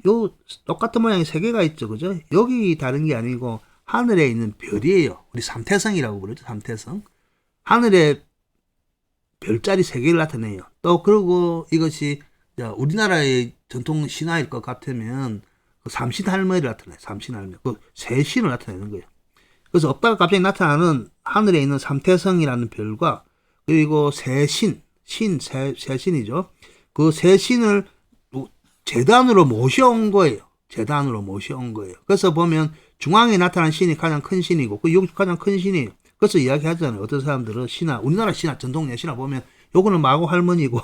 요 똑같은 모양이 세 개가 있죠, 그죠? 여기 다른 게 아니고 하늘에 있는 별이에요. 우리 삼태성이라고 부르죠, 삼태성. 하늘에 별자리 세 개를 나타내요. 또 그리고 이것이 우리나라의 전통 신화일 것 같으면 그 삼신 할머니를 나타내요. 삼신 할머니, 그 세 신을 나타내는 거예요. 그래서 없다가 갑자기 나타나는 하늘에 있는 삼태성이라는 별과 그리고 세 신이죠. 그 세 신을 재단으로 모셔온 거예요. 그래서 보면 중앙에 나타난 신이 가장 큰 신이고 그 여기 가장 큰 신이에요. 그래서 이야기하잖아요. 어떤 사람들은 신화, 우리나라 신화, 전통 신화 보면 요거는 마고 할머니고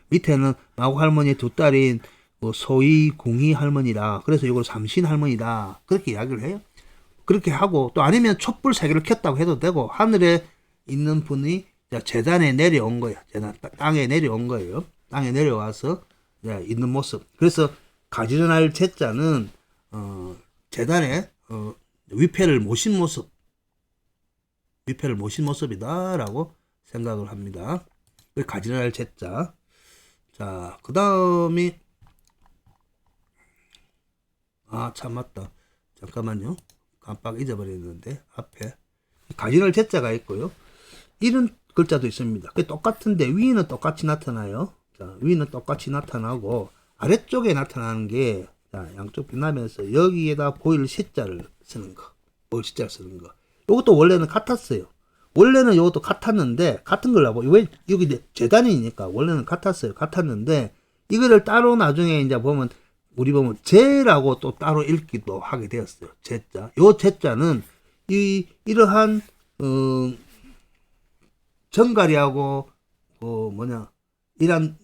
밑에는 마고 할머니의 두 딸인 뭐 소희, 궁희 할머니라. 그래서 요걸 삼신 할머니다. 그렇게 이야기를 해요. 그렇게 하고 또 아니면 촛불 세 개를 켰다고 해도 되고 하늘에 있는 분이 재단에 내려온 거예요. 땅에 내려온 거예요. 땅에 내려와서 있는 모습. 그래서 가지런할 제자는 재단에 위패를 모신 모습이다라고 생각을 합니다. 가지런할 제자. 자, 그 다음이 참 맞다. 잠깐만요. 깜빡 잊어버렸는데 앞에 가지런할 제자가 있고요. 이런 글자도 있습니다. 똑같은데 위는 똑같이 나타나요. 자, 위는 똑같이 나타나고 아래쪽에 나타나는 게 양쪽 빛나면서 여기에다 보일 시자를 쓰는 거. 이것도 원래는 같았어요. 원래는 이것도 같았는데 같은 걸 하고 왜 여기 재단이니까 원래는 같았는데 이거를 따로 나중에 이제 보면 제라고 또 따로 읽기도 하게 되었어요. 제자. 요 제자는 이러한 정갈이하고 이런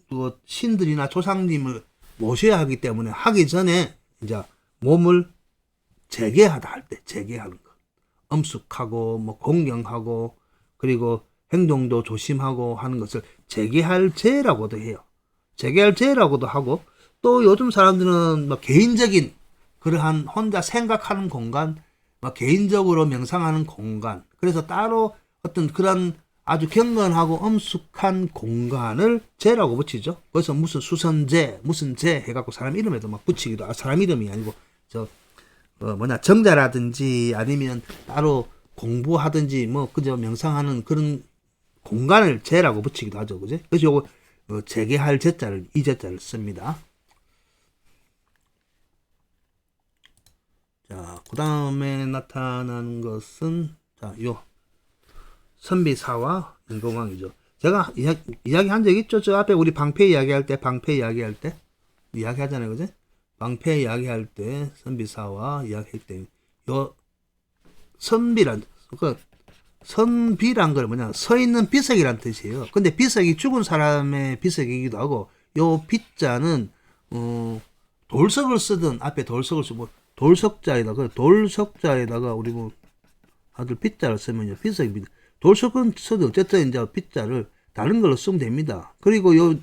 신들이나 조상님을 모셔야 하기 때문에 하기 전에 이제 몸을 재개하다 할 때 재개하는 것. 엄숙하고 뭐 공경하고 그리고 행동도 조심하고 하는 것을 재개할 제라고도 해요. 재개할 제라고도 하고 또 요즘 사람들은 뭐 개인적인 그러한 혼자 생각하는 공간, 뭐 개인적으로 명상하는 공간. 그래서 따로 어떤 그런 아주 경건하고 엄숙한 공간을 제라고 붙이죠. 그래서 무슨 수선제, 무슨 제 해갖고 사람 이름에도 막 붙이기도, 사람 이름이 아니고, 정자라든지 아니면 따로 공부하든지 그저 명상하는 그런 공간을 제라고 붙이기도 하죠. 그죠? 그래서 요거, 재개할 제자를, 이 제자를 씁니다. 자, 그 다음에 나타나는 것은, 선비사와 인공왕이죠. 제가 이야기한 적 있죠? 저 앞에 우리 방패 이야기할 때 이야기하잖아요. 그죠? 방패 이야기할 때 선비사와 이야기할 때 요 선비란 선비란 걸 뭐냐, 서 있는 비석이란 뜻이에요. 근데 비석이 죽은 사람의 비석이기도 하고, 요 비자는 돌석을 쓰든 앞에 돌석을 쓰고 돌석자에다가 우리 뭐 아들 빗자를 쓰면요 비석입니다. 돌석은 써도 어쨌든 이제 빗자를 다른 걸로 쓰면 됩니다. 그리고 요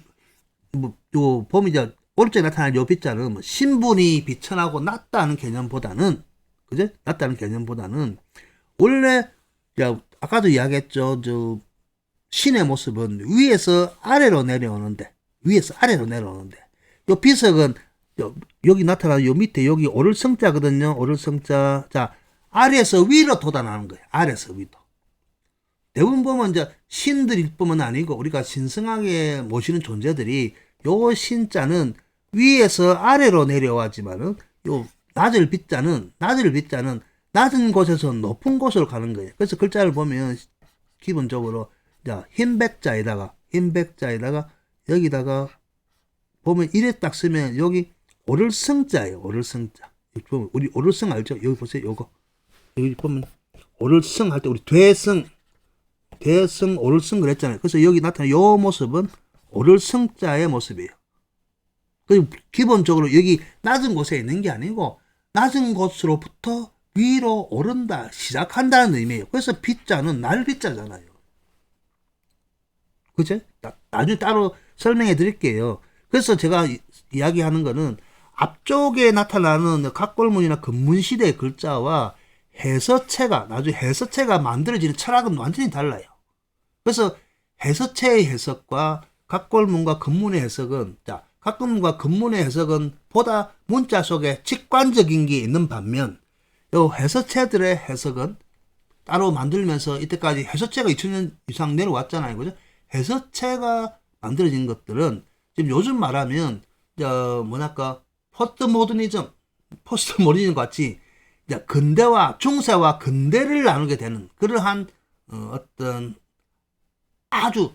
보면 이제 오른쪽에 나타난 요 빗자는 뭐 신분이 비천하고 낮다는 개념보다는, 그죠? 낮다는 개념보다는 원래 아까도 이야기했죠. 저 신의 모습은 위에서 아래로 내려오는데 요 비석은 여기 나타나는 요 밑에 여기 오를성자거든요. 오를성자. 자, 아래에서 위로 돋아나는 거예요. 아래에서 위로. 대부분 보면 이제 신들일 뿐만 아니고 우리가 신성하게 모시는 존재들이 요 신자는 위에서 아래로 내려와지만은 요 낮을 빗자는 낮은 곳에서 높은 곳으로 가는 거예요. 그래서 글자를 보면 기본적으로 흰백자에다가 여기다가 보면 이래 딱 쓰면 여기 오를성자예요. 오를성자. 우리 오를성 알죠? 여기 보세요. 요거. 여기 보면 오를성 할 때 우리 대성 오를성 그랬잖아요. 그래서 여기 나타나는 요 모습은 오를성자의 모습이에요. 그리고 기본적으로 여기 낮은 곳에 있는 게 아니고 낮은 곳으로부터 위로 오른다, 시작한다는 의미예요. 그래서 빗자는 날빗자잖아요. 그죠? 나중에 따로 설명해 드릴게요. 그래서 제가 이야기하는 거는 앞쪽에 나타나는 각골문이나 금문시대의 글자와 나중에 해서체가 만들어지는 철학은 완전히 달라요. 그래서 해서체의 해석과 각골문과 금문의 해석은, 각골문과 금문의 해석은 보다 문자 속에 직관적인 게 있는 반면, 요 해서체들의 해석은 따로 만들면서 이때까지 해서체가 2000년 이상 내려왔잖아요. 그죠? 해서체가 만들어진 것들은 지금 요즘 말하면 포스트 모더니즘 같이 근대와 중세와 근대를 나누게 되는 그러한 어떤 아주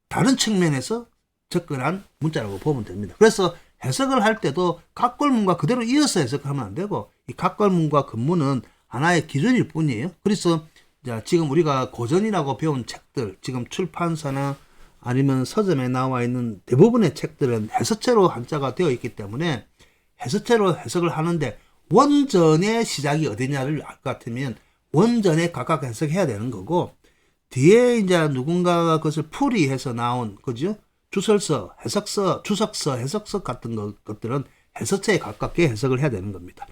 다른 측면에서 접근한 문자라고 보면 됩니다. 그래서 해석을 할 때도 각골문과 그대로 이어서 해석하면 안 되고 이 각골문과 금문은 하나의 기준일 뿐이에요. 그래서 지금 우리가 고전이라고 배운 책들, 지금 출판사나 아니면 서점에 나와 있는 대부분의 책들은 해서체로 한자가 되어 있기 때문에 해서체로 해석을 하는데 원전의 시작이 어디냐를 알 것 같으면 원전에 각각 해석해야 되는 거고, 뒤에 이제 누군가가 그것을 풀이해서 나온, 그죠? 주설서, 해석서, 주석서, 해석서 같은 것들은 해서체에 가깝게 해석을 해야 되는 겁니다.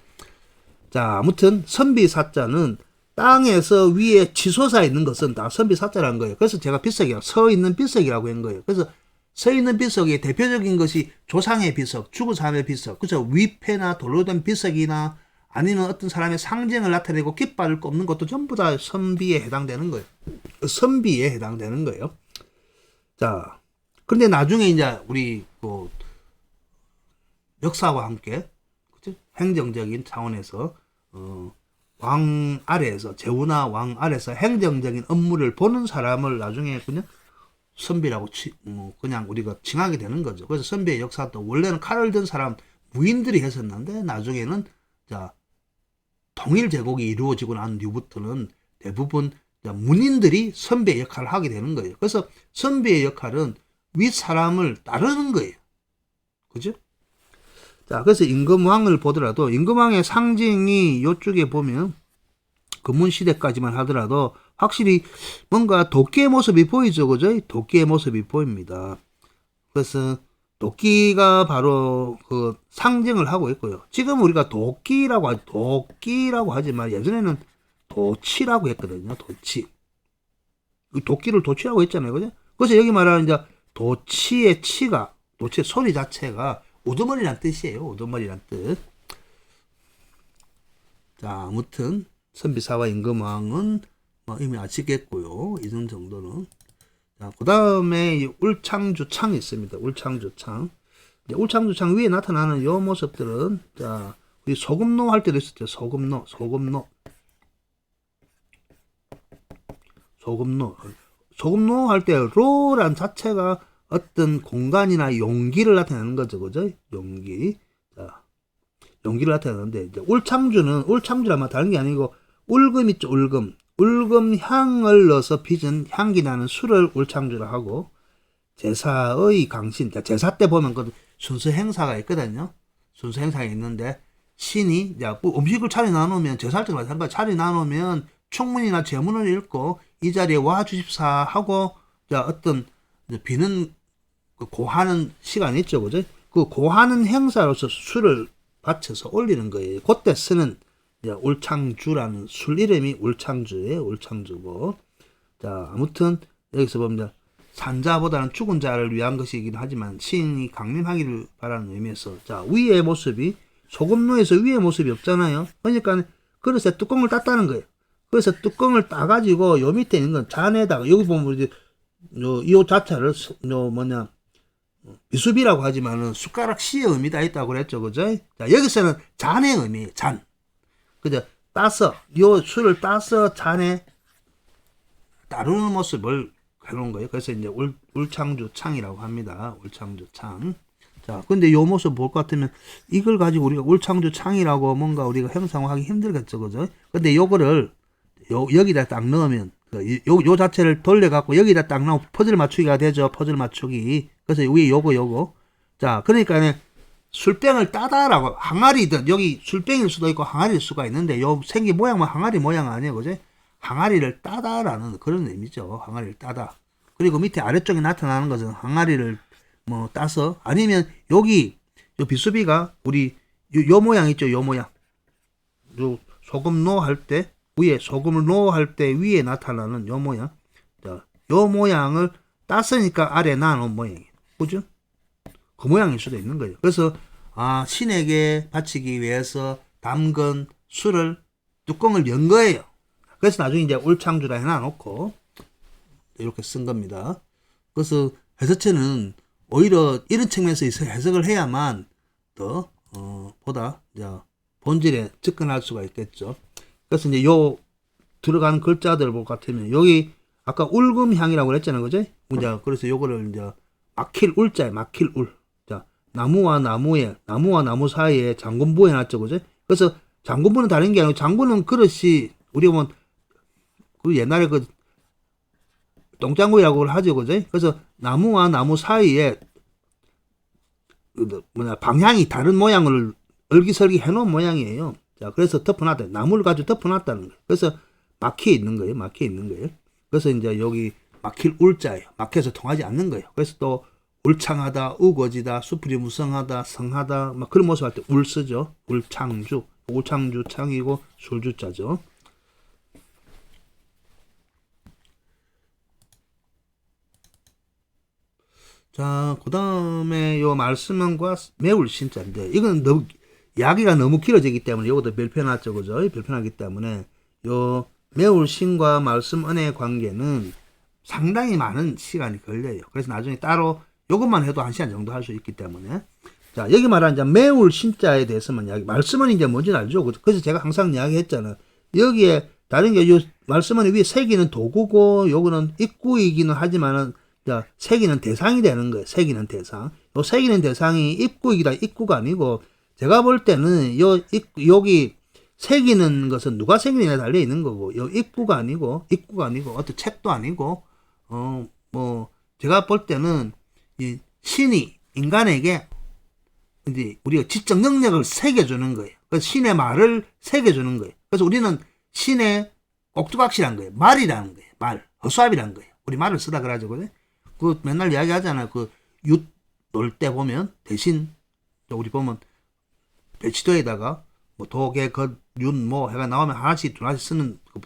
자, 아무튼 선비사자는 땅에서 위에 치솟아 있는 것은 다 선비사자라는 거예요. 그래서 제가 비석이라고, 서 있는 비석이라고 한 거예요. 그래서 서 있는 비석의 대표적인 것이 조상의 비석, 죽은 사람의 비석, 그죠? 위패나 돌로 된 비석이나 아니면 어떤 사람의 상징을 나타내고 깃발을 꼽는 것도 전부 다 선비에 해당되는 거예요. 선비에 해당되는 거예요. 자, 근데 나중에 이제 우리 역사와 함께, 그죠? 행정적인 차원에서 왕 아래에서, 제후나 왕 아래에서 행정적인 업무를 보는 사람을 나중에 그냥 선비라고 그냥 우리가 칭하게 되는 거죠. 그래서 선비의 역사도 원래는 칼을 든 사람 무인들이 했었는데 나중에는 통일 제국이 이루어지고 난 뒤부터는 대부분 문인들이 선비의 역할을 하게 되는 거예요. 그래서 선비의 역할은 윗 사람을 따르는 거예요. 그죠? 자, 그래서 임금왕을 보더라도 임금왕의 상징이 이쪽에 보면 금문시대까지만 하더라도 확실히 뭔가 도끼의 모습이 보이죠. 그죠? 도끼의 모습이 보입니다. 그래서 도끼가 바로 그 상징을 하고 있고요. 지금 우리가 도끼라고 하지만 예전에는 도치라고 했거든요. 도치. 도끼를 도치라고 했잖아요. 그죠? 그래서 여기 말하는 이제 도치의 소리 자체가 우두머리란 뜻이에요. 우두머리란 뜻. 자, 아무튼 선비사와 임금왕은 이미 아시겠고요. 이 정도는. 자, 그 다음에 울창주창이 있습니다. 울창주창. 울창주창 위에 나타나는 요 모습들은, 자, 우리 소금노 할 때도 있었죠. 소금노 할 때 로란 자체가 어떤 공간이나 용기를 나타내는 거죠. 그죠? 용기. 자, 용기를 나타내는데, 이제 울창주라면 다른 게 아니고, 울금 있죠. 울금. 울금향을 넣어서 빚은 향기 나는 술을 울창주라 하고, 제사의 강신, 제사 때 보면 그 순수 행사가 있거든요. 순수 행사가 있는데 신이 음식을 차려 나누면 제사할 때 마찬가지 차려 나누면 총문이나 제문을 읽고 이 자리에 와 주십사 하고 어떤 비는 고하는 시간이 있죠, 그죠? 그 고하는 행사로서 술을 바쳐서 올리는 거예요. 그때 쓰는 울창주라는 술 이름이 울창주예요, 울창주고. 자, 아무튼 여기서 보면 산자보다는 죽은 자를 위한 것이긴 하지만 신이 강림하기를 바라는 의미에서 자 위의 모습이 소금노에서 위의 모습이 없잖아요. 그러니까 그릇에 뚜껑을 땄다는 거예요. 그래서 뚜껑을 따가지고 요 밑에 있는 건 잔에다가 여기 보면 이제 요 자체를 비수비라고 하지만은 숟가락 씨의 의미가 있다고 그랬죠, 그죠? 자 여기서는 잔의 의미, 잔. 그죠? 따서 요 술을 따서 잔에 따르는 모습을 해놓은 거예요. 그래서 이제 울창주 창이라고 합니다. 울창주 창. 자, 근데 요 모습 볼 것 같으면 이걸 가지고 우리가 울창주 창이라고 뭔가 우리가 형상화하기 힘들겠죠, 그죠? 근데 요거를 여기다 딱 넣으면 요 자체를 돌려갖고 여기다 딱 넣으면 퍼즐 맞추기가 되죠. 퍼즐 맞추기. 그래서 위에 요거. 자, 그러니까 술병을 따다라고 항아리든 여기 술병일 수도 있고 항아리일 수가 있는데 요 생긴 모양만 항아리 모양 아니에요, 그죠? 항아리를 따다라는 그런 의미죠. 항아리를 따다. 그리고 밑에 아래쪽에 나타나는 것은 항아리를 따서 아니면 여기 요 비수비가 우리 요 모양 있죠. 요 모양. 요 소금 노할 때 위에 소금을 노할 때 위에 나타나는 요 모양. 자, 요 모양을 땄으니까 아래 나놓은 모양이에요. 그죠? 그 모양일 수도 있는 거예요. 그래서 신에게 바치기 위해서 담근 술을 뚜껑을 연 거예요. 그래서 나중에 이제 울창주라 해놔놓고 이렇게 쓴 겁니다. 그래서 해석체는 오히려 이런 측면에서 해석을 해야만 더 보다 본질에 접근할 수가 있겠죠. 그래서 이제 요 들어가는 글자들 볼 것 같으면 여기 아까 울금향이라고 그랬잖아요, 그죠? 그래서 요거를 이제 막힐 울자에 막힐 울. 자, 나무와 나무 사이에 장군부 해놨죠, 그죠? 그래서 장군부는 다른 게 아니고 장군은 그릇이 우리가 보면 그 옛날에 그 똥장구이라고 하죠, 그죠? 그래서 나무와 나무 사이에 방향이 다른 모양을 얼기설기 해놓은 모양이에요. 자, 그래서 덮어놨다. 나무를 가지고 덮어놨다는 거예요. 그래서 막혀 있는 거예요. 그래서 이제 여기 막힐 울자예요. 막혀서 통하지 않는 거예요. 그래서 또 울창하다, 우거지다, 수풀이 무성하다, 성하다, 막 그런 모습 할 때 울 쓰죠. 울창주 창이고 술주자죠. 자, 그 다음에 요 말씀은과 매울 신자인데, 이건 너무, 이야기가 너무 길어지기 때문에 요것도 별표해놨죠, 그죠? 별표하기 때문에, 요 매울 신과 말씀 은혜의 관계는 상당히 많은 시간이 걸려요. 그래서 나중에 따로 요것만 해도 1시간 정도 할 수 있기 때문에. 자, 여기 말하는 이제 매울 신자에 대해서만 이야기, 말씀은 이제 뭔지 알죠? 그래서 제가 항상 이야기했잖아요. 여기에, 다른 게 요 말씀은 위에 새기는 도구고, 요거는 입구이기는 하지만은, 새기는 대상이 되는 거예요. 새기는 대상. 요 새기는 대상이 입구이기다. 입구가 아니고 제가 볼 때는 여기 새기는 것은 누가 새기느냐에 달려 있는 거고 요 입구가 아니고 어떤 책도 아니고 제가 볼 때는 이 신이 인간에게 이제 우리가 지적 능력을 새겨주는 거예요. 그래서 신의 말을 새겨주는 거예요. 그래서 우리는 신의 꼭두각시란 거예요. 말이라는 거예요. 말. 허수아비라는 거예요. 우리 말을 쓰다 그러죠. 그 맨날 이야기 하잖아요. 그 윷 놀 때 보면 대신 우리 보면 배치도에다가 뭐 도개, 것, 윤, 뭐 해가 나오면 하나씩 두 하나씩 쓰는 그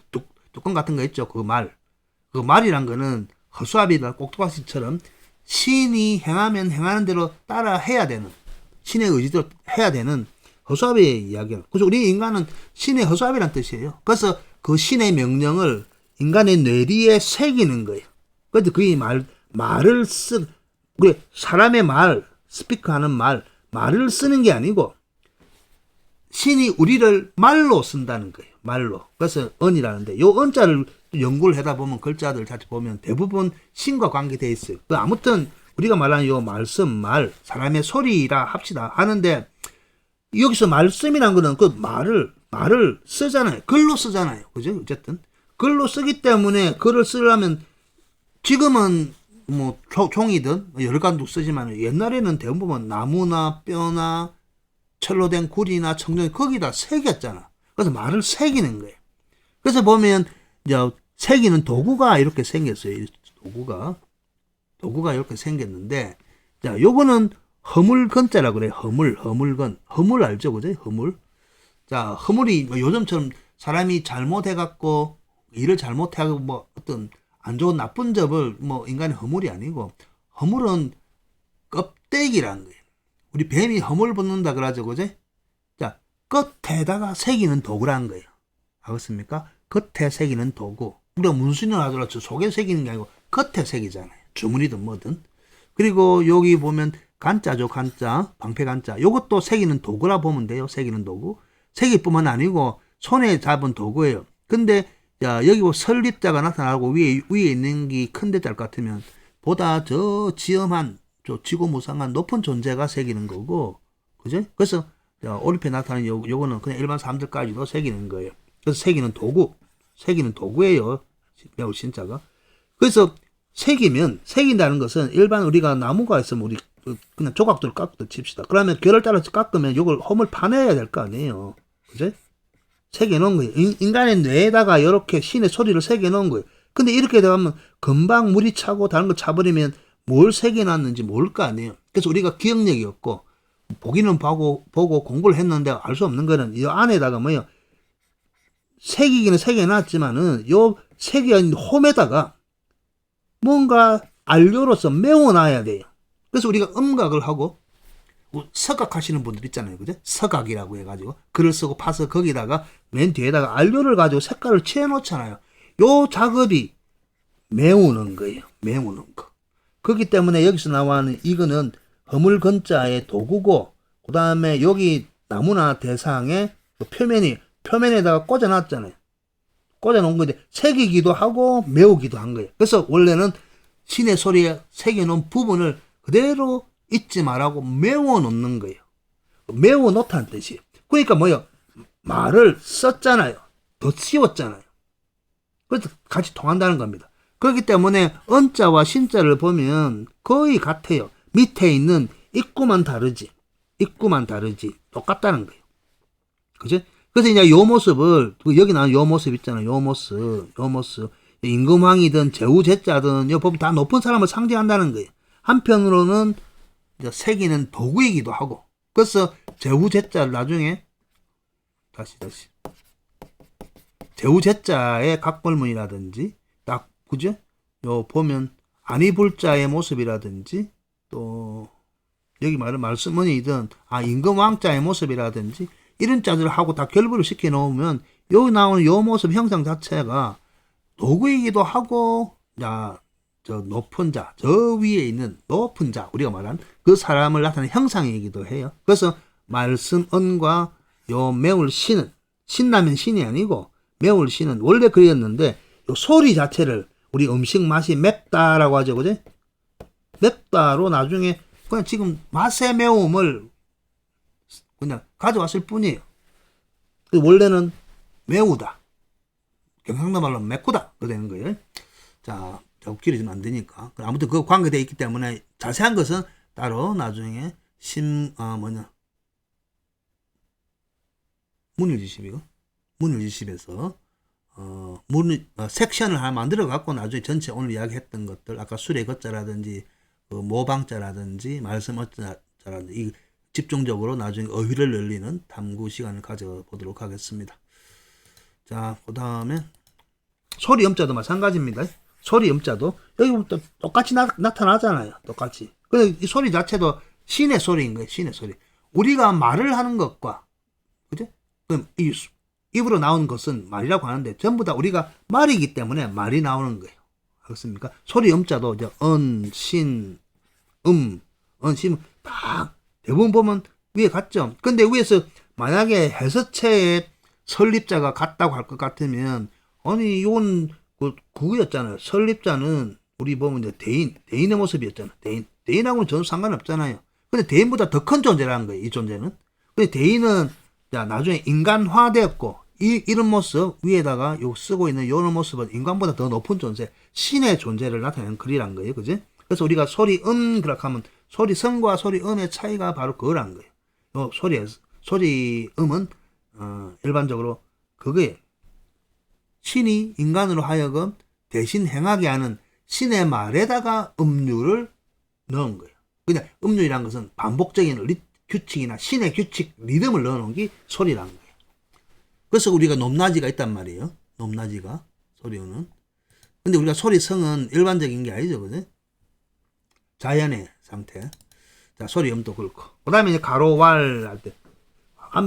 뚜껑 같은 거 있죠. 그 말이란 거는 허수아비나 꼭두각시처럼 신이 행하면 행하는 대로 따라 해야 되는 신의 의지대로 해야 되는 허수아비의 이야기예요. 그래서 우리 인간은 신의 허수아비란 뜻이에요. 그래서 그 신의 명령을 인간의 뇌리에 새기는 거예요. 그래서 그게 말을 우리 사람의 말, 스피커하는 말을 쓰는 게 아니고 신이 우리를 말로 쓴다는 거예요. 말로. 그래서 언이라는데 요 언자를 연구를 하다 보면 글자들 자체 보면 대부분 신과 관계되어 있어요. 아무튼 우리가 말하는 요 말씀, 사람의 소리라 합시다 하는데 여기서 말씀이란 거는 그 말을 쓰잖아요. 글로 쓰잖아요. 그죠? 어쨌든 글로 쓰기 때문에 글을 쓰려면 지금은 뭐 종이든 여러 가지도 쓰지만 옛날에는 대부분 보면 나무나 뼈나 철로 된 구리나 청정 거기다 새겼잖아. 그래서 말을 새기는 거예요. 그래서 보면 이제 새기는 도구가 이렇게 생겼어요. 도구가 이렇게 생겼는데, 자, 요거는 허물건자라고 그래요. 허물건. 허물 알죠? 그죠? 허물. 자, 허물이 뭐 요즘처럼 사람이 잘못해갖고, 일을 잘못해갖고, 뭐, 어떤 안 좋은 나쁜 점을 뭐, 인간의 허물이 아니고, 허물은 껍데기라는 거예요. 우리 뱀이 허물 붙는다 그러죠. 그죠? 자, 끝에다가 새기는 도구라는 거예요. 알겠습니까? 겉에 새기는 도구. 우리가 문신을 하더라도 속에 새기는 게 아니고, 겉에 새기잖아요. 주문이든 뭐든. 그리고 여기 보면 간자죠. 간자. 방패 간자. 요것도 새기는 도구라 보면 돼요. 새기는 도구. 새기뿐만 아니고 손에 잡은 도구예요. 근데 자, 여기 뭐 설립자가 나타나고 위에 있는 게 큰 대자 같으면 보다 저 지엄한 저 지고무상한 높은 존재가 새기는 거고. 그죠? 그래서 오리페 나타나는 요거는 그냥 일반 사람들까지도 새기는 거예요. 그래서 새기는 도구예요. 매우 신자가. 그래서 새긴다는 것은 일반 우리가 나무가 있으면 우리 그냥 조각도를 깎듯 칩시다. 그러면 결을 따라서 깎으면 이걸 홈을 파내야 될 거 아니에요. 그죠? 새겨놓은 거예요. 인간의 뇌에다가 이렇게 신의 소리를 새겨놓은 거예요. 근데 이렇게 되면 금방 물이 차고 다른 거 차버리면 뭘 새겨놨는지 모를 거 아니에요. 그래서 우리가 기억력이 없고 보기는 보고 공부를 했는데 알 수 없는 거는 이 안에다가 뭐예요. 새기기는 새겨놨지만은 요 새겨있는 홈에다가 뭔가 안료로서 메워놔야 돼요. 그래서 우리가 음각을 하고 서각하시는 분들 있잖아요. 그죠? 서각이라고 해가지고 글을 쓰고 파서 거기다가 맨 뒤에다가 안료를 가지고 색깔을 칠해 놓잖아요. 요 작업이 메우는 거예요. 메우는 거. 그렇기 때문에 여기서 나와는 이거는 허물건자의 도구고, 그 다음에 여기 나무나 대상의 표면에다가 꽂아놨잖아요. 꽂아놓은 건데 새기기도 하고 메우기도 한 거예요. 그래서 원래는 신의 소리에 새겨놓은 부분을 그대로 잊지 말라고 메워놓는 거예요. 메워놓다는 뜻이에요. 그러니까 뭐요? 말을 썼잖아요. 더 씌웠잖아요. 그래서 같이 통한다는 겁니다. 그렇기 때문에 언자와 신자를 보면 거의 같아요. 밑에 있는 입구만 다르지. 똑같다는 거예요. 그죠? 그래서 이제 요 모습을, 여기 나온 요 모습 있잖아요. 요 모습. 임금왕이든 제후제자든 요 보면 다 높은 사람을 상징한다는 거예요. 한편으로는 이제 새기는 도구이기도 하고. 그래서 제후제자를 나중에 다시 제후제자의 각벌문이라든지 딱 그죠? 요 보면 안이불자의 모습이라든지 또 여기 말씀문이든 임금왕자의 모습이라든지 이런 자들을 하고 다 결부를 시켜 놓으면 여기 나오는 요 모습 형상 자체가 도구이기도 하고, 자, 저 높은 자, 저 위에 있는 높은 자, 우리가 말한 그 사람을 나타내는 형상이기도 해요. 그래서 말씀언과 요 매울 신은, 신라면 신이 아니고 매울 신은 원래 그랬는데 요 소리 자체를 우리 음식 맛이 맵다라고 하죠. 그죠? 맵다로 나중에 그냥 지금 맛의 매움을 그냥 가져왔을 뿐이에요. 원래는 매우다. 경상도 말로 맵구다. 그 되는 거예요. 자, 길어지면 안 되니까. 아무튼 그 관계되어 있기 때문에 자세한 것은 따로 나중에 문일지십에서 섹션을 하나 만들어 갖고 나중에 전체 오늘 이야기했던 것들, 아까 수레 걷자라든지 모방자라든지 말씀 어쩌라든지 이 집중적으로 나중에 어휘를 열리는 탐구 시간을 가져보도록 하겠습니다. 자, 그 다음에 소리 음자도 마찬가지입니다. 소리 음자도 여기부터 똑같이 나타나잖아요. 똑같이. 근데 이 소리 자체도 신의 소리인 거예요. 신의 소리. 우리가 말을 하는 것과, 그죠? 그럼 이 입으로 나오는 것은 말이라고 하는데 전부 다 우리가 말이기 때문에 말이 나오는 거예요. 알겠습니까? 소리 음자도 이제 신, 신 다 대부분 보면 위에 같죠. 근데 위에서 만약에 해서체의 설립자가 같다고 할 것 같으면 아니 이건 그거였잖아요. 설립자는 우리 보면 이제 대인의 모습이었잖아요. 대인하고는 전혀 상관없잖아요. 근데 대인보다 더 큰 존재라는 거예요. 이 존재는. 근데 대인은 나중에 인간화되었고 이런 모습 위에다가 요 쓰고 있는 요런 모습은 인간보다 더 높은 존재, 신의 존재를 나타내는 글이란 거예요. 그지? 그래서 우리가 소리 그렇게 하면 소리 성과 소리 음의 차이가 바로 그거란 거예요. 요 소리 음은 일반적으로 그거예요. 신이 인간으로 하여금 대신 행하게 하는 신의 말에다가 음률을 넣은 거예요. 그냥 음률이란 것은 반복적인 규칙이나 신의 규칙, 리듬을 넣어놓은 게 소리란 거예요. 그래서 우리가 높낮이가 있단 말이에요. 높낮이가, 소리는. 근데 우리가 소리성은 일반적인 게 아니죠. 그죠? 자연의 상태. 자, 소리음도 그렇고. 그 다음에 이제 가로왈 할 때.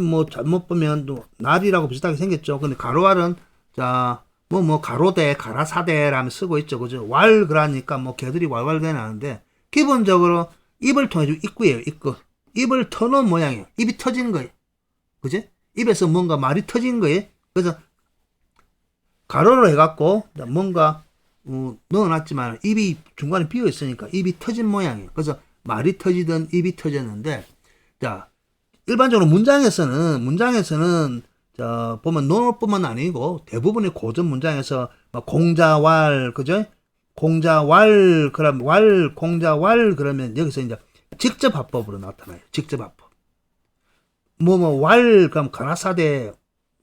뭐, 잘못 보면 또, 날이라고 비슷하게 생겼죠. 근데 가로왈은, 자, 가로대, 가라사대라면 쓰고 있죠. 그죠? 왈, 그러니까 뭐, 개들이 왈왈대 나는데, 기본적으로 입을 통해 주 입구예요, 입구. 입을 터놓은 모양이에요. 입이 터지는 거예요. 그지? 입에서 뭔가 말이 터지는 거예요. 그래서, 가로로 해갖고, 뭔가, 넣어놨지만, 입이 중간에 비어 있으니까 입이 터진 모양이에요. 그래서, 말이 터지든 입이 터졌는데, 자, 일반적으로 문장에서는, 자, 보면 논어뿐만 아니고, 대부분의 고전 문장에서, 공자왈, 그죠? 공자왈, 공자왈, 그러면 여기서 이제 직접 화법으로 나타나요. 직접 화법. 왈, 그럼 가라사대,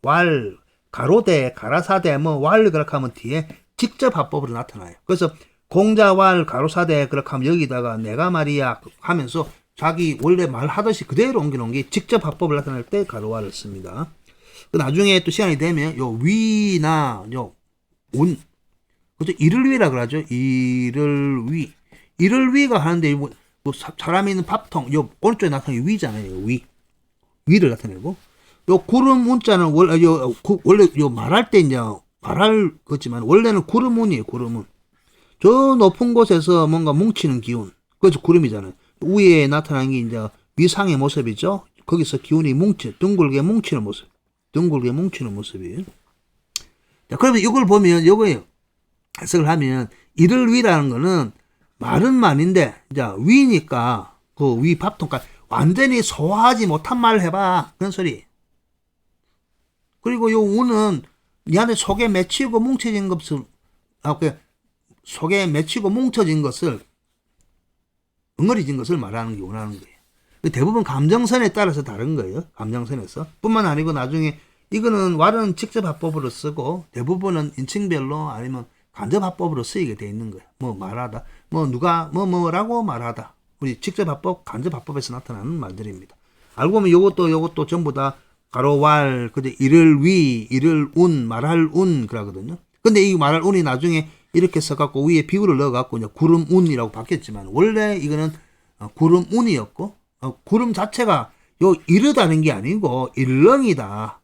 왈, 가로대, 가라사대, 왈, 그렇게 하면 뒤에 직접 화법으로 나타나요. 그래서 공자왈, 가로사대, 그렇게 하면 여기다가 내가 말이야 하면서 자기 원래 말하듯이 그대로 옮겨놓은 게 직접 화법을 나타낼 때 가로왈을 씁니다. 나중에 또 시간이 되면 요 위나 요 운, 그죠? 이를 위라 그러죠. 이를 위가 하는데 뭐 사람이 있는 밥통 요 오른쪽에 나타나는 위잖아요. 위를 나타내고 요 구름 운자는 원래 요 말할 때 이제 말할 거지만 원래는 구름 운이에요. 구름 운. 저 높은 곳에서 뭔가 뭉치는 기운. 그래서 구름이잖아요. 위에 나타나는 게 이제 위상의 모습이죠. 거기서 기운이 둥글게 뭉치는 모습. 둥글게 뭉치는 모습이에요. 자, 그러면 이걸 보면 요거예요. 해석을 하면 이를 위라는 거는 말은 말인데 이제 위니까 그 위 밥통까지 완전히 소화하지 못한 말을 해봐. 그런 소리. 그리고 요 우는 니한테 속에 맺히고 뭉쳐진 것을 속에 맺히고 뭉쳐진 것을 엉거리진 것을 말하는 게 원하는 거예요. 대부분 감정선에 따라서 다른 거예요. 감정선에서 뿐만 아니고 나중에 이거는 왈은 직접 화법으로 쓰고 대부분은 인칭별로 아니면 간접 화법으로 쓰이게 돼 있는 거예요. 뭐 말하다, 뭐 누가 뭐라고 말하다. 우리 직접 화법, 간접 화법에서 나타나는 말들입니다. 알고 보면 요것도 전부 다 가로왈, 그죠? 이를 위, 이를 운, 말할 운 그러거든요. 근데 이 말할 운이 나중에 이렇게 써갖고 위에 비율을 넣어갖고 이제 구름 운이라고 바뀌었지만 원래 이거는 구름 운이었고 구름 자체가 요 이르다는 게 아니고 일렁이다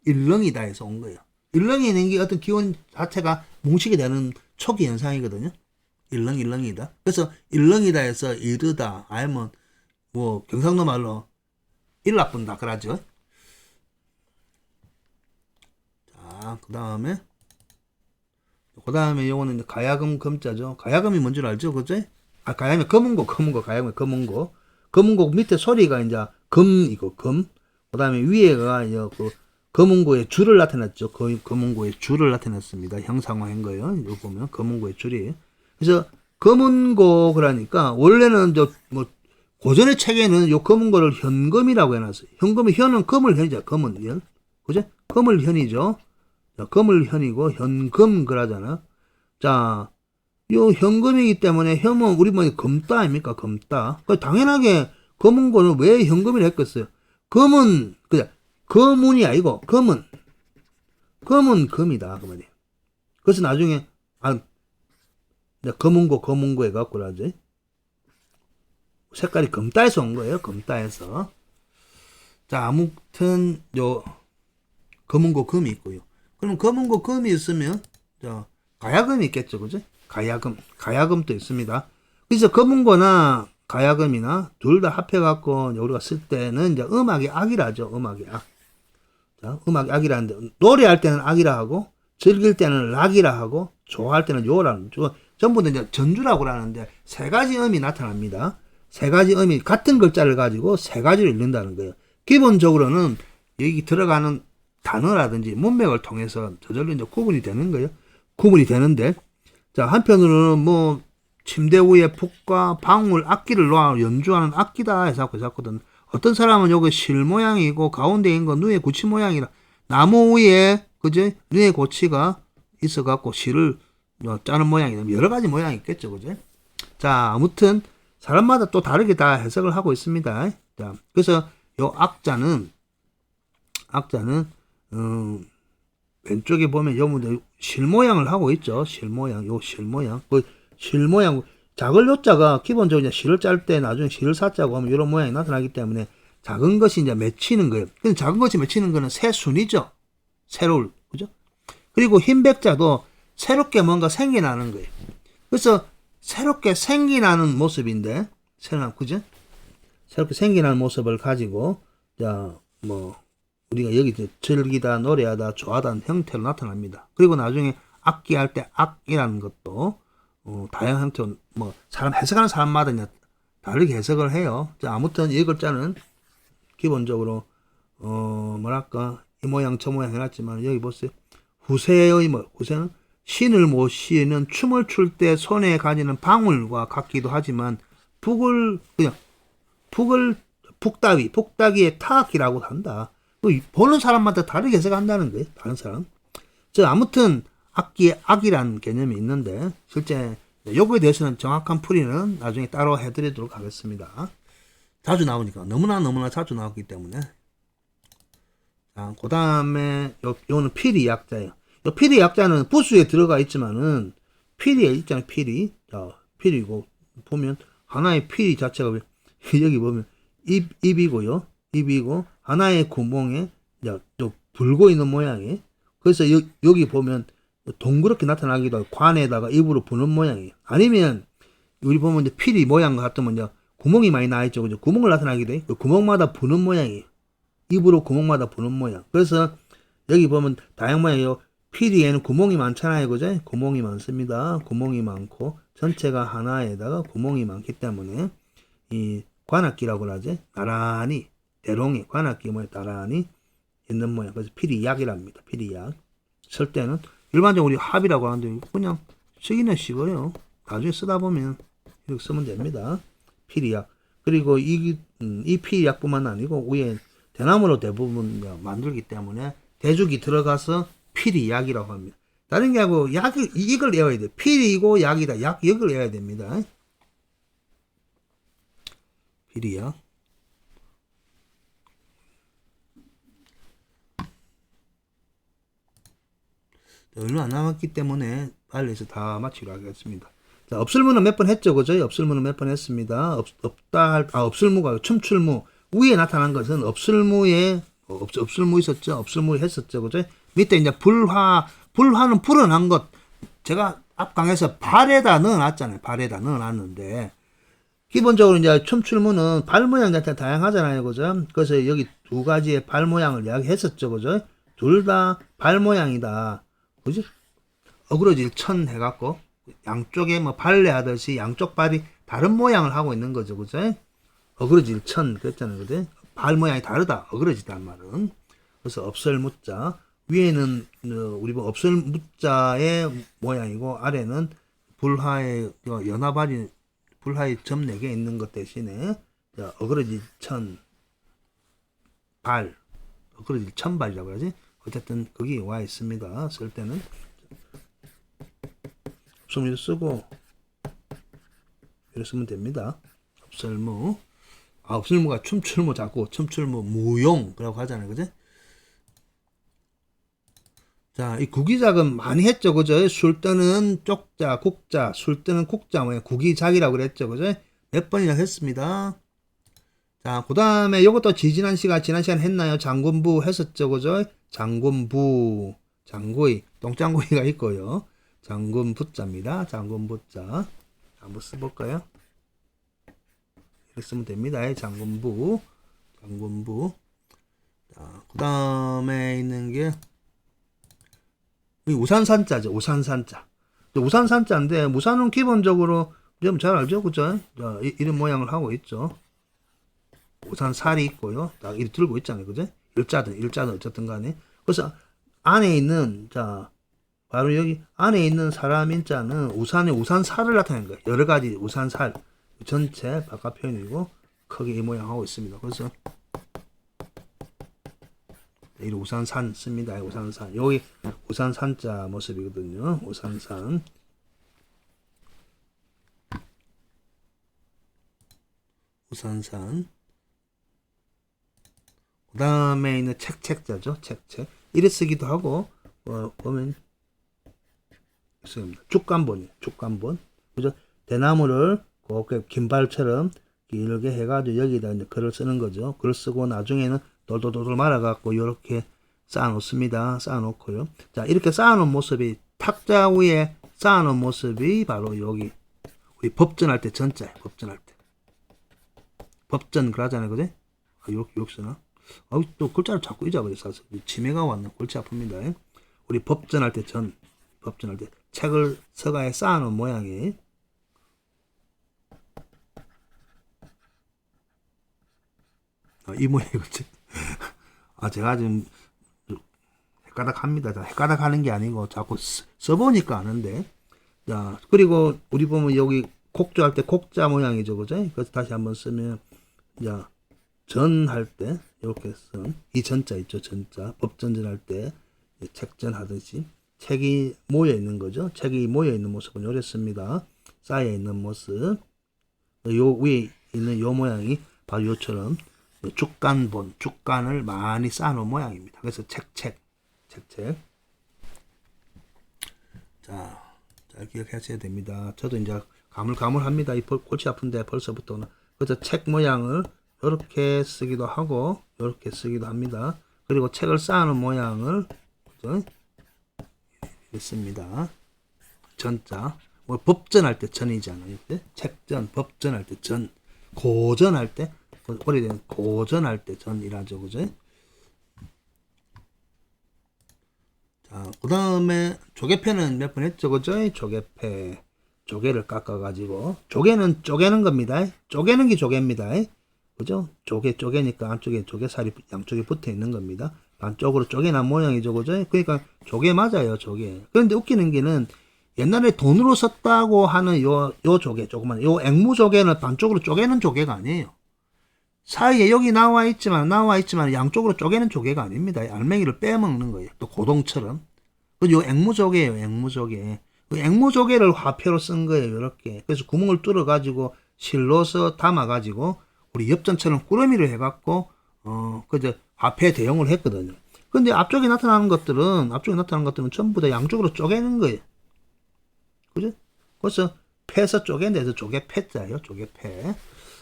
해서 온 거예요. 일렁이는 게 어떤 기온 자체가 뭉치게 되는 초기 현상이거든요. 일렁이다. 그래서 일렁이다 해서 이르다 아니면 뭐 경상도 말로 일나쁜다 그러죠. 자, 그 다음에 요거는 이제 가야금 금자죠. 가야금이 뭔 줄 알죠? 그죠? 가야금이 검은고, 가야금이 검은고. 검은고 밑에 소리가 이제 금이고, 금. 그 다음에 위에가 그 검은고의 줄을 나타냈죠. 검은고의 줄을 나타냈습니다. 형상화한 거예요. 이거 보면 검은고의 줄이에요. 그래서 검은고 그러니까 원래는 고전의 책에는 요 검은고를 현금이라고 해놨어요. 현은 금을 현이죠. 금은 현. 그죠? 금을 현이죠. 자, 금을 현이고 현금 그러잖아. 자, 요 현금이기 때문에 현은 우리 뭐 금따 아닙니까? 금따. 당연하게 검은고는 왜 현금이라 했겠어요? 금은 그냥 금운이 아니고 금은 금이다 그 말이에요. 그래서 나중에 검은고 해갖고 그러지. 색깔이 금따에서 온 거예요. 금따에서. 자, 아무튼 요 검은고 금이 있고요. 그럼 검은고 금이 있으면 가야금이 있겠죠, 그죠? 가야금도 있습니다. 그래서 검은고나 가야금이나 둘 다 합해갖고 우리가 쓸 때는 이제 음악의 악이라죠. 음악의 악. 자, 음악의 악이라는데 노래할 때는 악이라 하고 즐길 때는 락이라 하고 좋아할 때는 요라는 전부 다 이제 전주라고 하는데 세 가지 음이 나타납니다. 세 가지 음이 같은 글자를 가지고 세 가지를 읽는다는 거예요. 기본적으로는 여기 들어가는 단어라든지 문맥을 통해서 저절로 이제 구분이 되는 거예요. 구분이 되는데, 자, 한편으로는 뭐, 침대 위에 북과 방울, 악기를 놓아 연주하는 악기다 해서 했거든. 어떤 사람은 여기 실 모양이고, 가운데 있는 거 누에 고치 모양이라, 나무 위에, 그지? 누에 고치가 있어갖고, 실을 짜는 모양이다. 여러 가지 모양이 있겠죠, 그지? 자, 아무튼, 사람마다 또 다르게 다 해석을 하고 있습니다. 자, 그래서 요 악자는, 왼쪽에 보면 요 실 모양을 하고 있죠. 실 모양, 요 실 모양. 그 실 모양, 작은 요자가 기본적으로 이제 실을 짤 때 나중에 실을 사자고 하면 이런 모양이 나타나기 때문에 작은 것이 이제 맺히는 거예요. 근데 작은 것이 맺히는 거는 새 순이죠. 새로울, 그죠? 그리고 흰 백자도 새롭게 뭔가 생겨나는 거예요. 그래서 새롭게 생겨나는 모습인데, 그죠? 새롭게 생겨나는 모습을 가지고, 자, 뭐, 우리가 여기 즐기다, 노래하다, 좋아하다는 형태로 나타납니다. 그리고 나중에 악기할 때 악이라는 것도, 다양한 형태로, 뭐, 해석하는 사람마다 이제 다르게 해석을 해요. 자, 아무튼 이 글자는 기본적으로, 뭐랄까, 이 모양 저 모양 해놨지만, 여기 보세요. 후세의 후세는 신을 모시는 춤을 출 때 손에 가지는 방울과 같기도 하지만, 북따기의 타악이라고 한다. 보는 사람마다 다르게 해석한다는 거예요. 다른 사람. 아무튼 악기의 악이라는 개념이 있는데 실제 요거에 대해서는 정확한 풀이는 나중에 따로 해드리도록 하겠습니다. 자주 나오니까 너무나 자주 나왔기 때문에. 자, 그 다음에 요는 필이 약자예요. 요 필이 약자는 부수에 들어가 있지만은 필이에 있잖아요. 필이. 자, 필이고 보면 하나의 필이 자체가 여기 보면 입이고요. 입이고 하나의 구멍에 또 불고 있는 모양이에요. 그래서 여기 보면 동그랗게 나타나기도 하고 관에다가 입으로 부는 모양이에요. 아니면 우리 보면 이제 필이 모양 같으면 이제 구멍이 많이 나 있죠. 그죠? 구멍을 나타나기도 해요. 그 구멍마다 부는 모양이에요. 입으로 구멍마다 부는 모양. 그래서 여기 보면 다양한 모양이에요. 필이에는 구멍이 많잖아요. 그죠? 구멍이 많습니다. 구멍이 많고 전체가 하나에다가 구멍이 많기 때문에 이 관악기라고 하지. 나란히 대롱이 관악기 모양 나란히 있는 모양. 그래서 필이약이랍니다. 필이약. 쓸 때는 일반적으로 우리 합이라고 하는데 그냥 쓰기는 쉬워요. 나중에 쓰다 보면 이렇게 쓰면 됩니다. 필이약. 그리고 이 필이약뿐만 아니고 위에 대나무로 대부분 만들기 때문에 대죽이 들어가서 필이약이라고 합니다. 다른 게 아니고 이걸 외워야 돼요. 필이고 약이다. 이걸 외워야 됩니다. 필이약. 얼마 안 남았기 때문에 빨리 해서 다 마치도록 하겠습니다. 자, 없을무는 몇 번 했죠, 그죠? 없을무는 몇 번 했습니다. 없을무가 춤출무 위에 나타난 것은 없을무에 없을무 있었죠, 없을무 했었죠, 그죠? 밑에 이제 불화는 불어난 것 제가 앞강에서 발에다 넣어놨잖아요. 발에다 넣어놨는데 기본적으로 이제 춤출무는 발 모양 자체가 다양하잖아요, 그죠? 그래서 여기 두 가지의 발 모양을 이야기했었죠, 그죠? 둘 다 발 모양이다. 그지? 어그러질 천 해갖고 양쪽에 뭐 발레하듯이 양쪽 발이 다른 모양을 하고 있는 거죠, 그죠? 어그러질 천 그랬잖아요, 그죠? 발 모양이 다르다, 어그러지다는 말은. 그래서 없설무자 위에는 우리 없설무자의 모양이고 아래는 불화의 연화발이 불화의 점 4개 있는 것 대신에 어그러질 천 발, 어그러질 천발이라고 하지. 어쨌든 거기 와 있습니다. 쓸 때는 없설무 쓰고 이렇게 쓰면 됩니다. 없설무. 없설무가 춤출무 자꾸 춤출무 무용이라고 하잖아요, 그죠? 자, 이 구기작은 많이 했죠, 그죠? 술 뜨는 쪽자, 국자, 술 뜨는 국자 뭐야 구기작이라고 그랬죠, 그죠? 몇 번이나 했습니다. 자, 그 다음에 이것도 지난 시간 했나요? 장군부 했었죠, 그죠? 장군부, 장구이, 똥장구이가 있고요. 장군부자입니다. 장군부자. 한번 써볼까요? 이렇게 쓰면 됩니다. 장군부, 장군부. 자, 그 다음에 있는 게 우산산자죠. 우산산자. 우산산자인데 우산은 기본적으로 좀 잘 알죠, 그죠? 자, 이런 모양을 하고 있죠. 우산살이 있고요. 딱 이렇게 들고 있잖아요, 그죠? 일자든 어쨌든 간에 그래서 안에 있는, 자, 바로 여기 안에 있는 사람 인자는 우산의 우산살을 나타내는 거예요. 여러 가지 우산살. 전체 바깥 표현이고, 크게 이 모양 하고 있습니다. 그래서, 이 우산산 씁니다. 우산산. 여기 우산산자 모습이거든요. 우산산. 우산산. 그 다음에 있는 책자죠. 책. 이래 쓰기도 하고, 보면, 죽간본이에요. 죽간본. 그죠? 대나무를 곱게 긴발처럼 길게 해가지고 여기다 이제 글을 쓰는 거죠. 글을 쓰고 나중에는 돌돌돌 말아갖고 이렇게 쌓아놓습니다. 쌓아놓고요. 자, 이렇게 쌓아놓은 모습이 탁자 위에 쌓아놓은 모습이 바로 여기 우리 법전할 때 전자예요. 법전할 때. 법전 그러잖아요. 그죠? 이렇게 쓰나? 또 글자를 자꾸 잊어버렸어. 치매가 왔나? 골치 아픕니다. 우리 법전할 때 법전할 때 책을 서가에 쌓아놓은 모양이 이 모양이거든. 제가 좀 헷가닥합니다. 헷가닥하는 게 아니고 자꾸 써보니까 아는데. 자, 그리고 우리 보면 여기 곡조할 때 곡자 모양이죠, 그죠? 그래서 다시 한번 쓰면, 자, 전할 때 이렇게 쓴 이 전자 있죠, 전자. 법전전 할 때 책전 하듯이 책이 모여 있는 거죠. 책이 모여 있는 모습은 이렇습니다. 쌓여 있는 모습. 요 위에 있는 요 모양이 바로 요처럼 죽간본, 죽간을 많이 쌓아놓은 모양입니다. 그래서 책. 자, 잘 기억하셔야 됩니다. 저도 이제 가물가물합니다. 이 골치 아픈데 벌써부터는. 그래서 책 모양을 이렇게 쓰기도 하고, 이렇게 쓰기도 합니다. 그리고 책을 쌓아놓은 모양을, 그죠? 있습니다. 전자. 뭐 법전할 때 전이잖아요. 책전, 법전할 때 전. 고전할 때, 오래된 고전할 때 전이라죠. 그죠? 자, 그 다음에 조개패는 몇 번 했죠. 그죠? 조개패. 조개를 깎아가지고. 조개는 쪼개는 겁니다. 쪼개는 게 조개입니다. 그죠? 쪼개니까 안쪽에 조개살이 양쪽에 붙어 있는 겁니다. 반쪽으로 쪼개난 모양이죠. 그죠? 그러니까 조개 맞아요. 조개. 그런데 웃기는 게는 옛날에 돈으로 썼다고 하는 요 조개, 조그만, 요 앵무조개는 반쪽으로 쪼개는 조개가 아니에요. 사이에 여기 나와 있지만 양쪽으로 쪼개는 조개가 아닙니다. 알맹이를 빼먹는 거예요. 또 고동처럼. 요 앵무조개예요. 앵무조개. 그 앵무조개를 화폐로 쓴 거예요. 이렇게. 그래서 구멍을 뚫어가지고 실로서 담아가지고 우리 엽전처럼 꾸러미를 해갖고 그저 화폐 대용을 했거든요. 근데 앞쪽에 나타나는 것들은 전부 다 양쪽으로 쪼개는 거예요. 그죠? 그래서 패서 쪼갠 데서 조개패자예요. 조개패.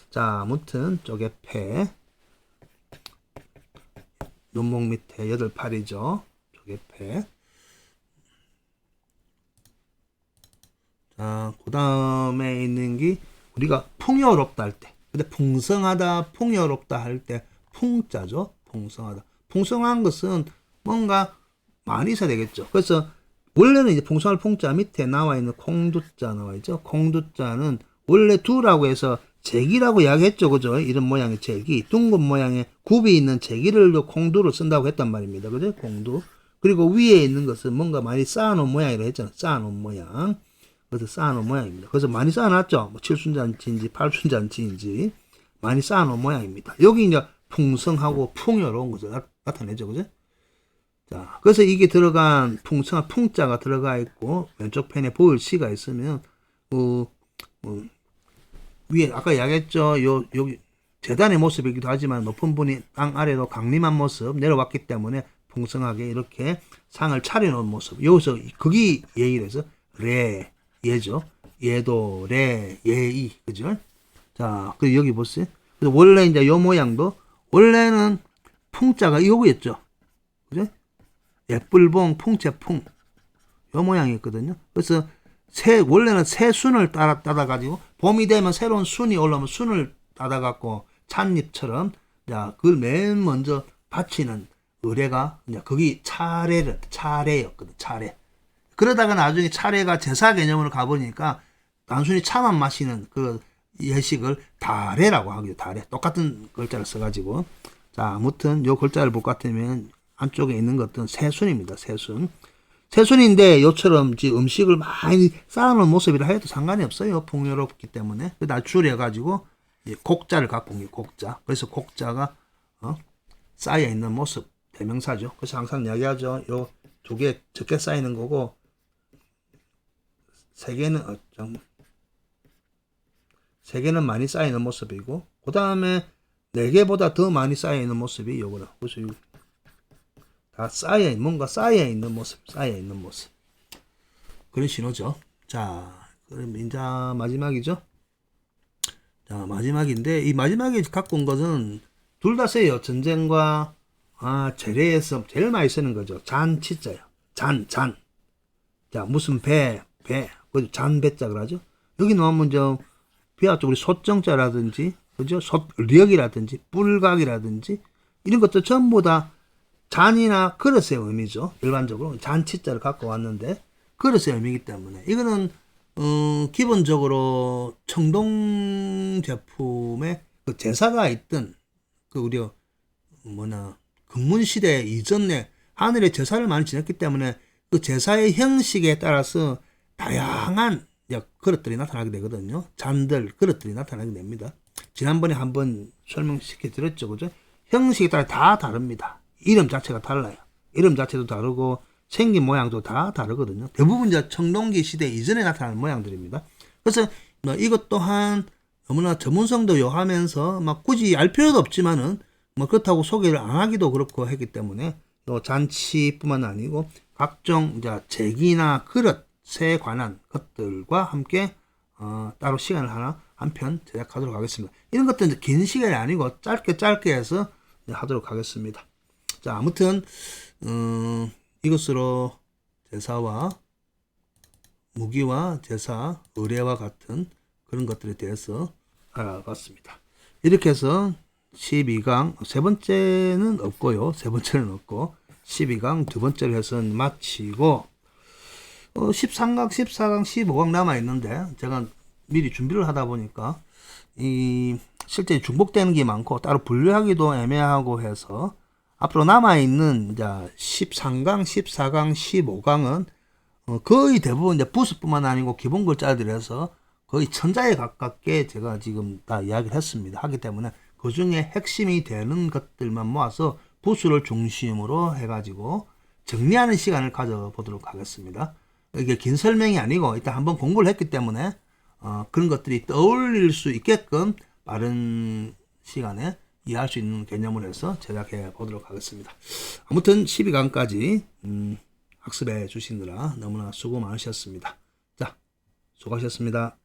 자, 아무튼 조개패. 눈목 밑에 8팔이죠. 조개패. 자, 그 다음에 있는 게 우리가 풍요롭다 할 때. 근데 풍성하다, 풍요롭다 할 때 풍자죠. 풍성하다. 풍성한 것은 뭔가 많이 있어야 되겠죠. 그래서 원래는 이제 풍성할 풍자 밑에 나와 있는 콩두자 나와 있죠. 콩두자는 원래 두라고 해서 제기라고 이야기했죠. 그죠? 이런 모양의 제기. 둥근 모양의 굽이 있는 제기를 콩두로 쓴다고 했단 말입니다. 그죠? 콩두. 그리고 위에 있는 것은 뭔가 많이 쌓아놓은 모양이라고 했잖아요. 쌓아놓은 모양. 그래서 쌓아놓은 모양입니다. 그래서 많이 쌓아놨죠. 뭐 7순잔치인지 8순잔치인지 많이 쌓아놓은 모양입니다. 여기 이제 풍성하고 풍요로운 것을 나타내죠. 그죠? 자, 그래서 이게 들어간 풍성한 풍자가 들어가 있고 왼쪽 편에 보일 시가 있으면 위에 아까 이야기했죠. 여기 재단의 모습이기도 하지만 높은 분이 땅 아래로 강림한 모습 내려왔기 때문에 풍성하게 이렇게 상을 차려놓은 모습. 여기서 그게 예의라서 예죠. 예도 예의 그죠? 자, 그 여기 보세요. 그래서 원래 이제 요 모양도 원래는 풍자가 요거였죠. 그죠? 예뿔봉 풍채풍 요 모양이었거든요. 그래서 원래는 새 순을 따다가지고 봄이 되면 새로운 순이 올라오면 순을 따다갖고 찻잎처럼 그걸 맨 먼저 바치는 의례가 그게 차례였거든. 차례. 그러다가 나중에 차례가 제사 개념으로 가보니까 단순히 차만 마시는 그 예식을 다례라고 하기도 다례. 똑같은 글자를 써가지고. 자, 아무튼 요 글자를 볼 것 같으면 안쪽에 있는 것들은 새순입니다. 새순. 새순인데 요처럼 음식을 많이 쌓아놓은 모습이라 해도 상관이 없어요. 풍요롭기 때문에. 날 줄여가지고 곡자를 갖고 온 게 곡자. 그래서 곡자가 쌓여 있는 모습 대명사죠. 그래서 항상 이야기하죠. 요 두 개 적게 쌓이는 거고 세 개는 많이 쌓이는 모습이고 그 다음에 네 개보다 더 많이 쌓여 있는 모습이 요거라. 그래서 다 뭔가 쌓여 있는 모습. 그런 신호죠. 자, 그럼 이제 마지막이죠. 자, 마지막인데 이 마지막에 갖고 온 것은 둘 다 써요. 전쟁과 재래에서 제일 많이 쓰는 거죠. 잔치자요. 잔. 자, 무슨 배, 그 잔배자 그러죠. 여기 나오면 비와 우리 소정자라든지, 그죠? 력이라든지, 뿔각이라든지 이런 것도 전부 다 잔이나 그릇의 의미죠. 일반적으로 잔치자를 갖고 왔는데 그릇의 의미이기 때문에 이거는 기본적으로 청동 제품에 그 제사가 있던 그 우리 근문시대 이전에 하늘에 제사를 많이 지냈기 때문에 그 제사의 형식에 따라서 다양한 그릇들이 나타나게 되거든요. 잔들, 그릇들이 나타나게 됩니다. 지난번에 한번 설명시켜 드렸죠. 그죠? 형식에 따라 다 다릅니다. 이름 자체가 달라요. 이름 자체도 다르고 생긴 모양도 다 다르거든요. 대부분 청동기 시대 이전에 나타나는 모양들입니다. 그래서 이것 또한 너무나 전문성도 요하면서 굳이 알 필요도 없지만은 그렇다고 소개를 안 하기도 그렇고 했기 때문에 또 잔치뿐만 아니고 각종 제기나 그릇에 관한 것들과 함께 따로 시간을 한편 제작하도록 하겠습니다. 이런 것들은 긴 시간이 아니고 짧게 해서 하도록 하겠습니다. 자, 아무튼 이것으로 제사와 무기와 제사, 의례와 같은 그런 것들에 대해서 알아봤습니다. 이렇게 해서 12강 세 번째는 없고 12강 두 번째로 해서 마치고 13강, 14강, 15강 남아있는데 제가 미리 준비를 하다 보니까 실제 중복되는 게 많고 따로 분류하기도 애매하고 해서 앞으로 남아있는 13강, 14강, 15강은 거의 대부분 부수뿐만 아니고 기본 글자들에서 거의 천자에 가깝게 제가 지금 다 이야기를 했습니다. 하기 때문에 그 중에 핵심이 되는 것들만 모아서 부수를 중심으로 해가지고 정리하는 시간을 가져보도록 하겠습니다. 이게 긴 설명이 아니고 일단 한번 공부를 했기 때문에 그런 것들이 떠올릴 수 있게끔 빠른 시간에 이해할 수 있는 개념을 해서 제작해 보도록 하겠습니다. 아무튼 12강까지 학습해 주시느라 너무나 수고 많으셨습니다. 자, 수고하셨습니다.